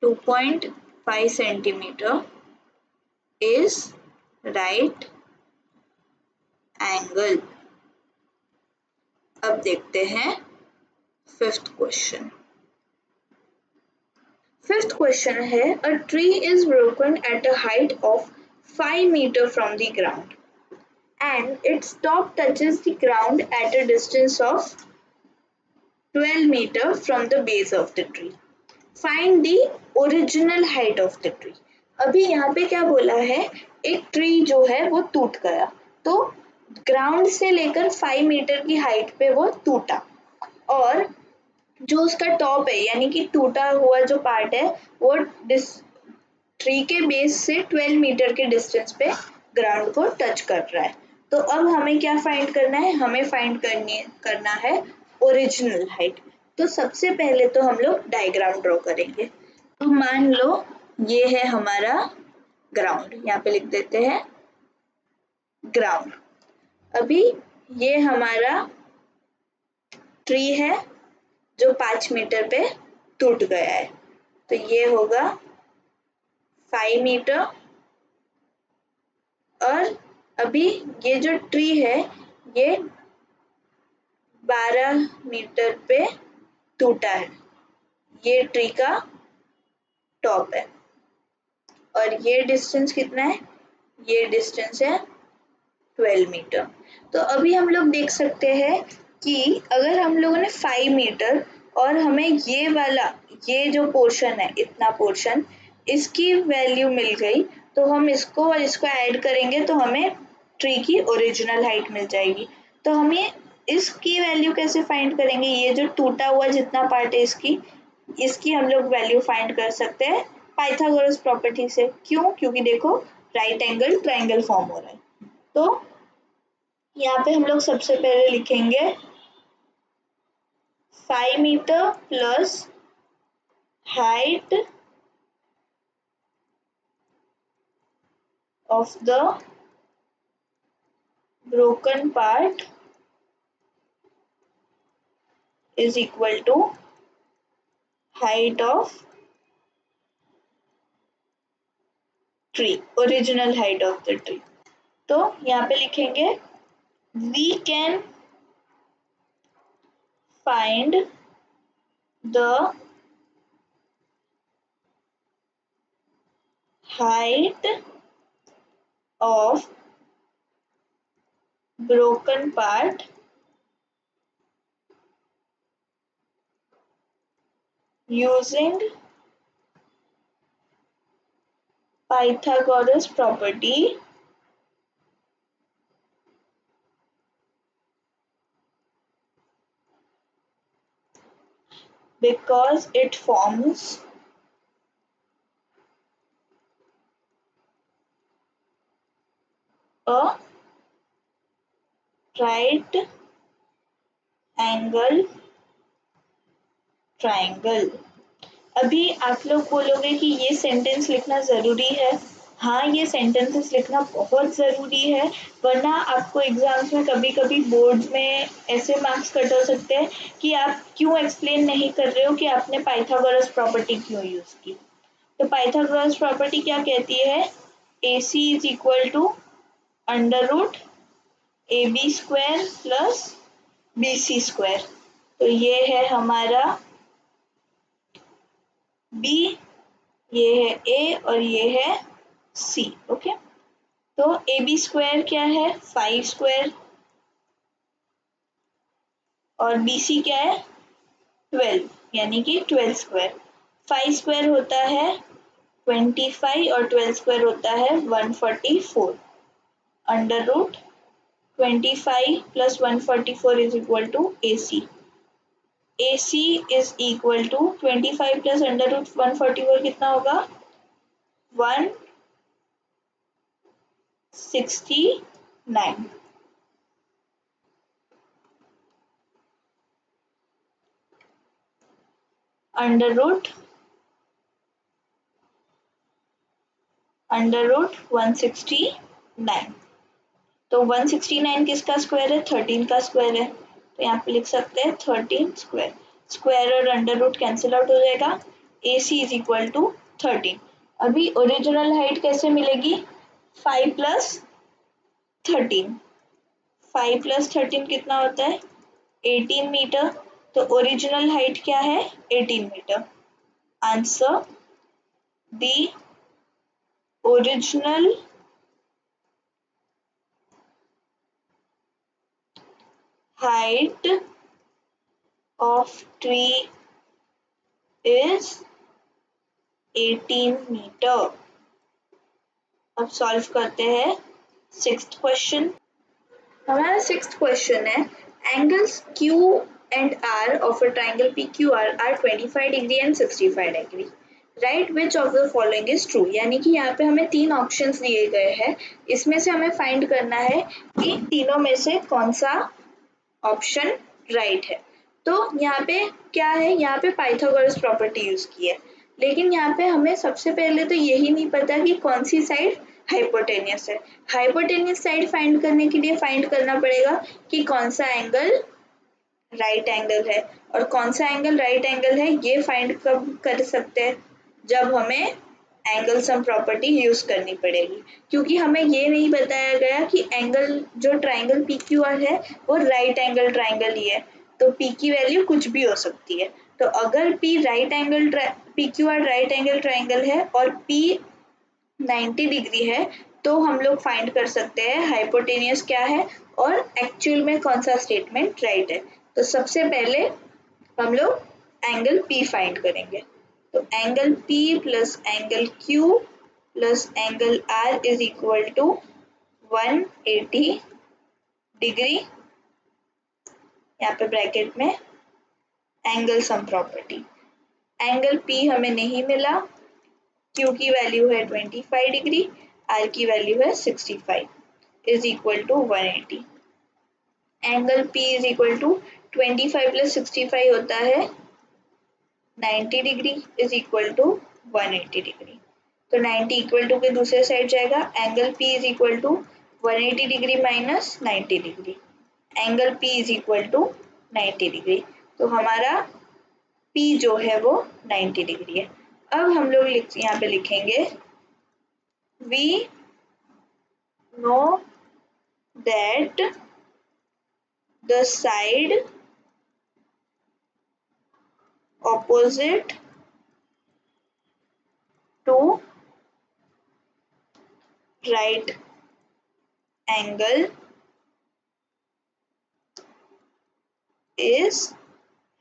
2.5 centimeter is right angle। अब देखते हैं फिफ्थ क्वेश्चन। फिफ्थ क्वेश्चन है a tree is broken at a height of 5 meter from the ground and its top touches the ground at a distance of 12 meter from the base of the tree. Find the original height of the tree। अभी यहाँ पे क्या बोला है एक tree जो है वो टूट गया, तो ग्राउंड से लेकर 5 मीटर की हाइट पे वो टूटा, और जो उसका टॉप है यानी कि टूटा हुआ जो पार्ट है वो ट्री के बेस से 12 मीटर के डिस्टेंस पे ग्राउंड को टच कर रहा है। तो अब हमें क्या फाइंड करना है, हमें फाइंड करना है ओरिजिनल हाइट। तो सबसे पहले तो हम लोग डायग्राम ड्रॉ करेंगे। तो मान लो ये है हमारा ग्राउंड, यहाँ पे लिख देते हैं ग्राउंड। अभी ये हमारा ट्री है जो 5 मीटर पे टूट गया है, तो ये होगा 5 मीटर। और अभी ये जो ट्री है ये 12 मीटर पे टूटा है। ये ट्री का टॉप है और ये डिस्टेंस कितना है, ये डिस्टेंस है 12 मीटर। तो अभी हम लोग देख सकते हैं कि अगर हम लोगों ने 5 मीटर और हमें ये वाला, ये जो पोर्शन है, इतना पोर्शन, इसकी वैल्यू मिल गई, तो हम इसको और इसको ऐड करेंगे तो हमें ट्री की ओरिजिनल हाइट मिल जाएगी। तो हमें इसकी वैल्यू कैसे फाइंड करेंगे, ये जो टूटा हुआ जितना पार्ट है इसकी हम लोग वैल्यू फाइंड कर सकते हैं पाइथागोरस प्रॉपर्टी से। क्यों? क्योंकि देखो राइट एंगल ट्राइंगल फॉर्म हो रहा है। तो यहाँ पे हम लोग सबसे पहले लिखेंगे 5 metre plus height of the broken part is equal to height of tree, original height of the tree। तो यहाँ पे लिखेंगे we can find the height of broken part using Pythagoras property because it forms a right angle triangle। अभी आप लोग बोलोगे कि ये सेंटेंस लिखना ज़रूरी है। हाँ, ये सेंटेंसेस लिखना बहुत ज़रूरी है, वरना आपको एग्जाम्स में कभी कभी बोर्ड्स में ऐसे मार्क्स कट हो सकते हैं कि आप क्यों एक्सप्लेन नहीं कर रहे हो कि आपने पाइथागोरस प्रॉपर्टी क्यों यूज़ की। तो पाइथागोरस प्रॉपर्टी क्या कहती है, A C is equal to under root A B square plus B C square. तो ये है हमारा B, ये है A और ये है C। ओके, तो ए बी स्क्वायर क्या है, 5 स्क्वायर, और बी सी क्या है 12, यानी कि 12 स्क्वायर। 5 स्क्वायर होता है 25 और 12 स्क्वायर होता है 144। Under root 25 plus 144 is equal to A C. A C is equal to 25 plus under root 144 कितना होगा, 169। Under root 169। तो 169 किसका स्क्वायर है, 13 का स्क्वायर है। तो यहाँ पे लिख सकते हैं 13 स्क्वायर। स्क्वायर और अंडर रूट कैंसिल आउट हो जाएगा, ए सी इज इक्वल टू 13। अभी ओरिजिनल हाइट कैसे मिलेगी, 5 प्लस 13, 5 प्लस 13 कितना होता है 18 मीटर। तो ओरिजिनल हाइट क्या है 18 metre. Answer the original height of tree is 18 metre. अब सॉल्व करते हैं 6th क्वेश्चन। हमारा 6th क्वेश्चन है, angles Q and R of a triangle PQR are 25 degree and 65 degree. Right which of the following is true. यानी कि यहाँ पे हमें 3 ऑप्शंस दिए गए हैं, इसमें से हमें फाइंड करना है कि तीनों में से कौन सा ऑप्शन राइट है। तो यहाँ पे क्या है, यहाँ पे पाइथागोरस प्रॉपर्टी यूज की है, लेकिन यहाँ पे हमें सबसे पहले तो यही नहीं पता कि कौन सी साइड हाइपोटेनियस है। हाइपोटेनियस साइड फाइंड करने के लिए फाइंड करना पड़ेगा कि कौन सा एंगल राइट एंगल है, और कौन सा एंगल राइट एंगल है ये फाइंड कब कर सकते हैं, जब हमें एंगल सम प्रॉपर्टी यूज करनी पड़ेगी। क्योंकि हमें ये नहीं बताया गया कि एंगल जो ट्राइंगल PQR है वो राइट एंगल ट्राइंगल ही है, तो P की वैल्यू कुछ भी हो सकती है। तो अगर P PQR right angle triangle है और P 90 डिग्री है तो हम लोग फाइंड कर सकते हैं हाइपोटेनियस क्या है और एक्चुअल में कौन सा स्टेटमेंट राइट है। तो सबसे पहले हम लोग एंगल P फाइंड करेंगे। तो angle P plus angle Q plus angle R is equal to 180 degree, यहाँ पे ब्रैकेट में angle sum property. Angle P हमें नहीं मिला, Q की वैल्यू है 25 डिग्री, R की वैल्यू है 65 is equal to 180। Angle P is equal to 25 plus 65 होता है 90 degree is equal to 180 degree. तो 90 इक्वल टू के दूसरे साइड जाएगा, angle P is equal to 180 degree minus 90 degree, angle P is equal to 90 degree. तो हमारा P जो है वो 90 डिग्री है। अब हम लोग यहाँ पे लिखेंगे we know that the side opposite to right angle is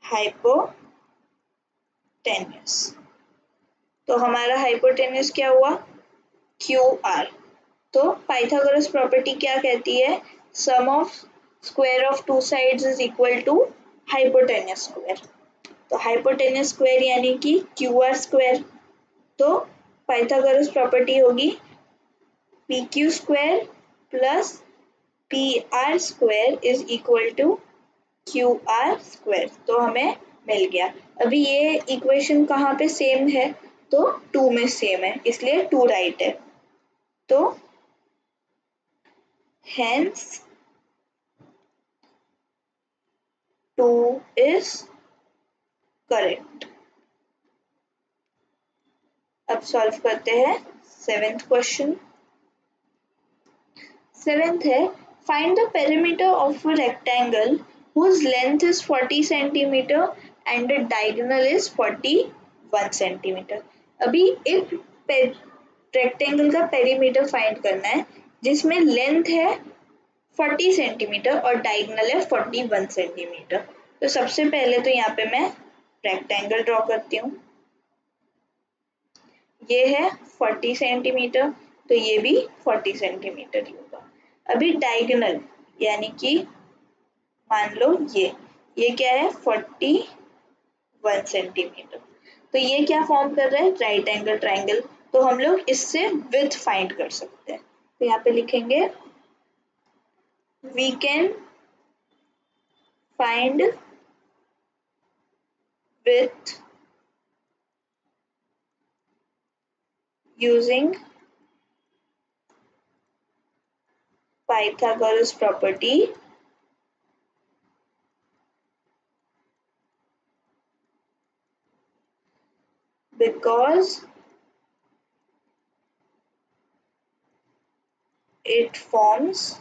hypotenuse। तो हमारा हाइपोटेन्यूस क्या हुआ, QR। तो पाइथागोरस प्रॉपर्टी क्या कहती है, sum of square of two sides is equal to hypotenuse square. तो हाइपोटेन्यूस स्क्वायर यानी कि QR स्क्वायर। तो पाइथागोरस प्रॉपर्टी होगी PQ square plus PR square is equal to QR square. तो हमें मिल गया। अभी ये इक्वेशन कहाँ पे सेम है, तो 2 में सेम है, इसलिए 2 राइट है। तो hence 2 is correct। अब सॉल्व करते हैं 7th क्वेश्चन। 7th है find the perimeter of a rectangle whose length is 40 centimeter and the diagonal is 41 centimeter। अभी एक रेक्टेंगल का पेरीमीटर फाइंड करना है जिसमें लेंथ है 40 सेंटीमीटर और डायगोनल है 41 सेंटीमीटर। तो सबसे पहले तो यहाँ पे मैं रेक्टेंगल ड्रॉ करती हूँ, ये है 40 सेंटीमीटर, तो ये भी 40 सेंटीमीटर ही होगा। अभी डायगोनल यानी कि मान लो ये क्या है 41 सेंटीमीटर, तो ये क्या फॉर्म कर रहा है, राइट एंगल ट्राइंगल। तो हम लोग इससे विड्थ फाइंड कर सकते हैं। तो यहाँ पे लिखेंगे we can find width using Pythagoras property because it forms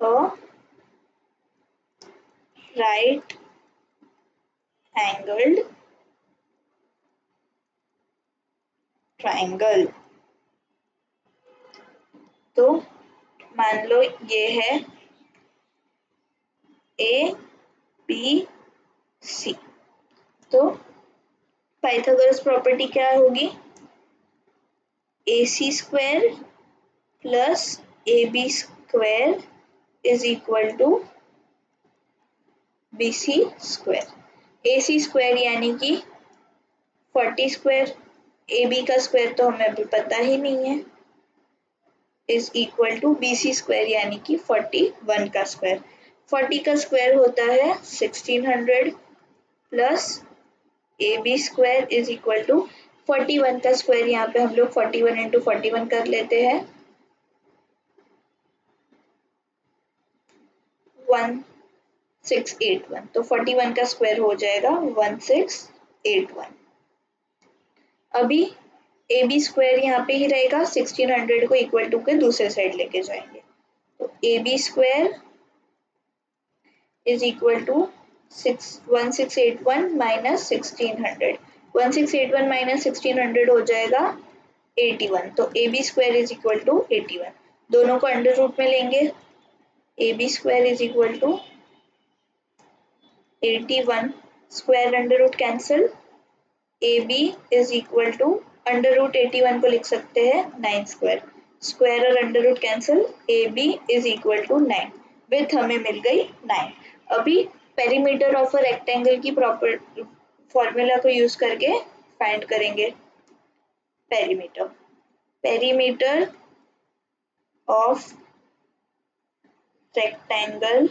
a right angled triangle। तो मान लो ये है ABC, तो पाइथागोरस प्रॉपर्टी क्या होगी, AC square plus AB square is equal to BC square. AC square यानी कि 40 स्क्वायर, AB का स्क्वायर तो हमें अभी पता ही नहीं है, is equal to BC square यानी कि 41 का स्क्वायर। 40 का स्क्वायर होता है 1600 plus AB square is equal to 41 का स्क्वायर, यहाँ पे हम लोग 41 इंटू 41 कर लेते हैं 1681। तो 41 का स्क्वायर हो जाएगा 1681। अभी AB स्क्वायर यहाँ पे ही रहेगा, 1600 को इक्वल टू के दूसरे साइड लेके जाएंगे। तो AB square is equal to 1681 minus 1600. 1681 minus 1600 हो जाएगा 81। तो A B square is equal to 81। दोनों को अंडर रूट में लेंगे। A B square is equal to 81 square under root cancel. A B is equal to under root 81 को लिख सकते हैं 9 स्क्वायर। स्क्वायर और under root cancel. A B is equal to 9 with हमें मिल गई 9। अभी पेरीमीटर ऑफ अ रेक्टेंगल की प्रॉपर फॉर्मूला को यूज करके फाइंड करेंगे perimeter. Perimeter of rectangle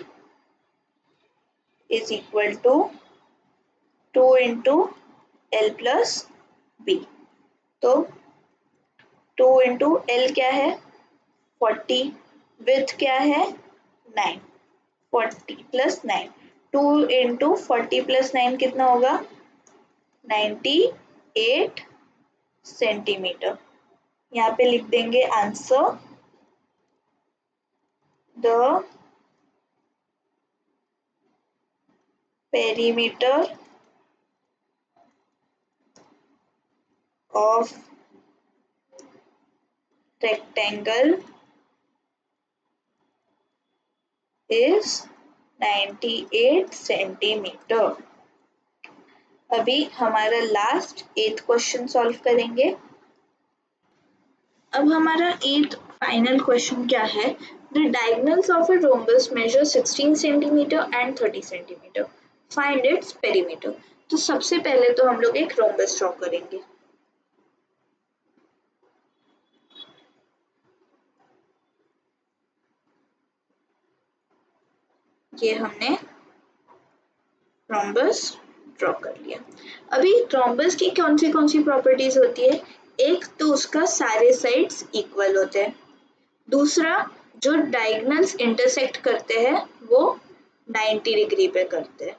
is equal to 2 into L plus B। तो 2 into L क्या है 40, विथ क्या है 9, 40 प्लस 9, 2 into 40 प्लस 9 कितना होगा 98 सेंटीमीटर। यहाँ पे लिख देंगे answer the perimeter of rectangle is 98 centimetre. अभी हमारा लास्ट 8th क्वेश्चन सॉल्व करेंगे। अब हमारा 8th फाइनल क्वेश्चन क्या है, the diagonals of a rhombus measure 16 centimetre and 30 centimetre, find its perimeter. तो सबसे पहले तो हम लोग एक रोम्बस ड्रॉ करेंगे। ये हमने रोम्बस ड्रॉ कर लिया। अभी रोम्बस की कौन सी प्रॉपर्टीज होती है, एक तो उसका सारे साइड्स इक्वल होते हैं, दूसरा जो डायगोनल्स इंटरसेक्ट करते हैं वो 90 डिग्री पे करते हैं,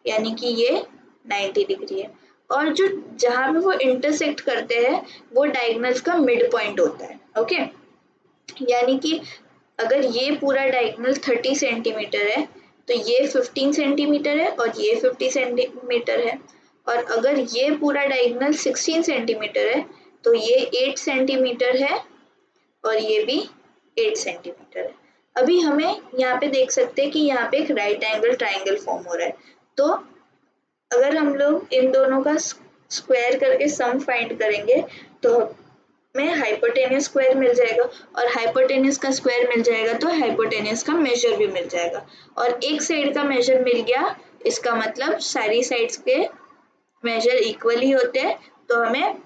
यानी कि ये 90 डिग्री है, और जो जहां पे वो इंटरसेक्ट करते हैं वो डायगोनल्स का मिड पॉइंट होता है। ओके, यानी कि अगर ये पूरा डायगोनल 30 सेंटीमीटर है तो ये 15 सेंटीमीटर है और ये 50 सेंटीमीटर है, और अगर ये पूरा डायगोनल 16 सेंटीमीटर है तो ये 8 सेंटीमीटर है और ये भी 8 सेंटीमीटर है। अभी हमें यहाँ पे देख सकते हैं कि यहाँ पे एक राइट एंगल ट्राइंगल फॉर्म हो रहा है, तो अगर हम लोग इन दोनों का स्क्वायर करके सम फाइंड करेंगे तो हमें हाइपोटेनियस स्क्वायर मिल जाएगा, और हाइपोटेनियस का स्क्वायर मिल जाएगा तो हाइपोटेनियस का मेजर भी मिल जाएगा, और एक साइड का मेजर मिल गया, इसका मतलब सारी साइड्स के मेजर इक्वल ही होते हैं, तो हमें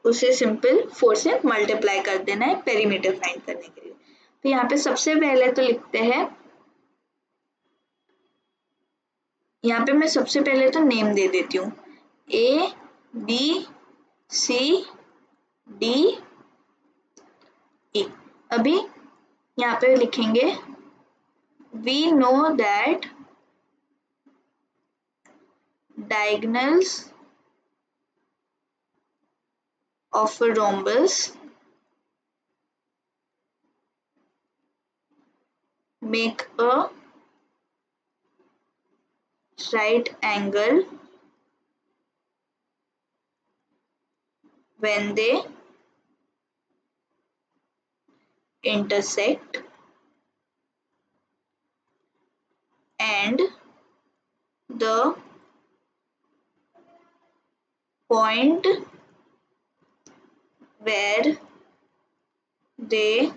उसे सिंपल 4 से मल्टीप्लाई कर देना है पेरीमीटर फाइंड करने के लिए। तो यहाँ पे सबसे पहले तो लिखते हैं, यहाँ पे मैं सबसे पहले तो नेम दे देती हूँ A B C D E। अभी यहाँ पे लिखेंगे we know that diagonals of a rhombus make a right angle when they intersect, and the point where they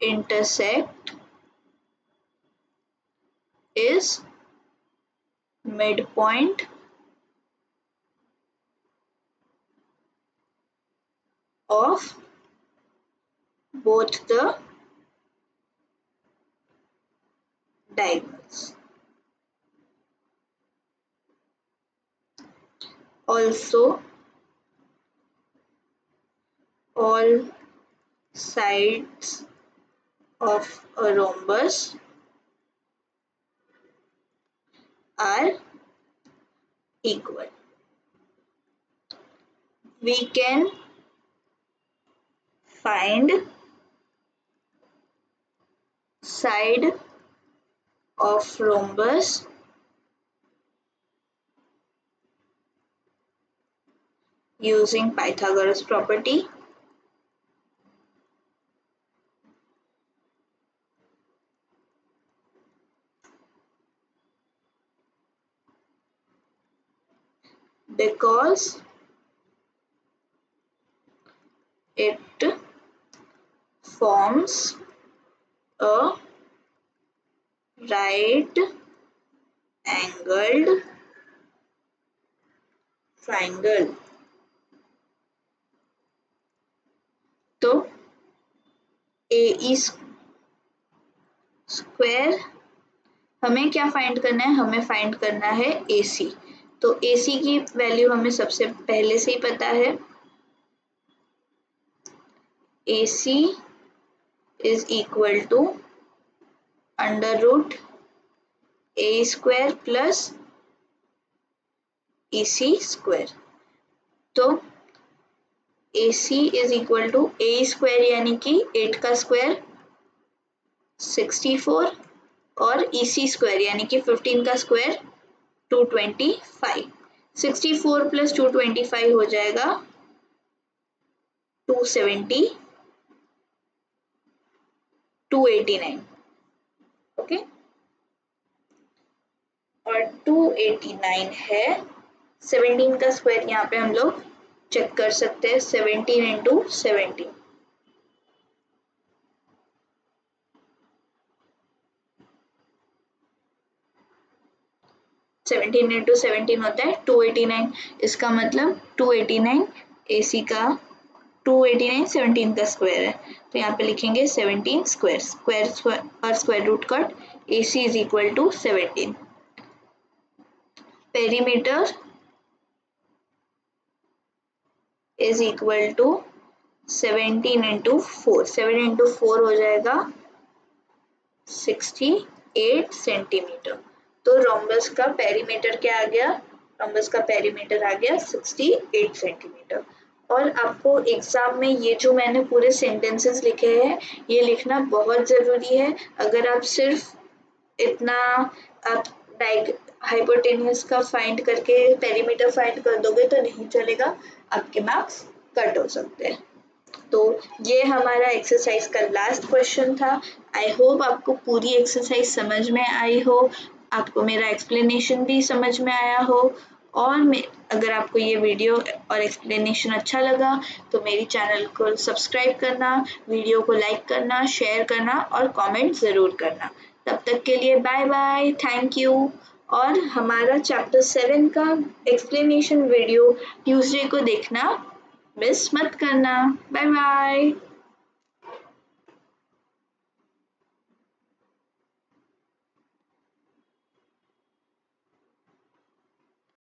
intersect is midpoint of both the diagonals. Also, all sides of a rhombus are equal. We can find side of rhombus using Pythagoras property. Because it forms a right angled triangle. तो AE square हमें क्या find करना है, हमें find करना है AC। तो AC की वैल्यू हमें सबसे पहले से ही पता है, AC is equal to under root A square plus EC square. तो AC is equal to A square यानी कि 8 का स्क्वायर 64 और EC स्क्वायर यानी कि 15 का स्क्वायर 225। 64 प्लस 225 हो जाएगा 270 289। ओके, और 289 है 17 का स्क्वायर, यहाँ पे हम लोग चेक कर सकते हैं 17 इंटू 17। 17 इंटू 17 होता है 289। इसका मतलब 289 AC का 289 17 का स्क्वायर है, तो यहाँ पे लिखेंगे 17 स्क्वायर, स्क्वायर और square root cut, AC is equal to 17। Perimeter is equal to 17 into 4, 7 into 4 हो जाएगा 68 सेंटीमीटर। तो रोम्बस का पेरीमीटर क्या आ गया, रोम्बस का पेरीमीटर आ गया 68 सेंटीमीटर। और आपको एग्जाम में ये जो मैंने पूरे सेंटेंसेस लिखे हैं ये लिखना बहुत ज़रूरी है। अगर आप सिर्फ इतना आप हाइपोटेन्यूज का फाइंड करके पेरीमीटर फाइंड कर दोगे तो नहीं चलेगा, आपके मार्क्स कट हो सकते हैं। तो ये हमारा एक्सरसाइज का लास्ट क्वेश्चन था। आई होप आपको पूरी एक्सरसाइज समझ में आई हो, आपको मेरा एक्सप्लेनेशन भी समझ में आया हो, और अगर आपको ये वीडियो और एक्सप्लेनेशन अच्छा लगा तो मेरी चैनल को सब्सक्राइब करना, वीडियो को लाइक करना, शेयर करना और कमेंट ज़रूर करना। तब तक के लिए बाय बाय, थैंक यू। और हमारा चैप्टर 7 का एक्सप्लेनेशन वीडियो ट्यूसडे को देखना मिस मत करना। Bye bye.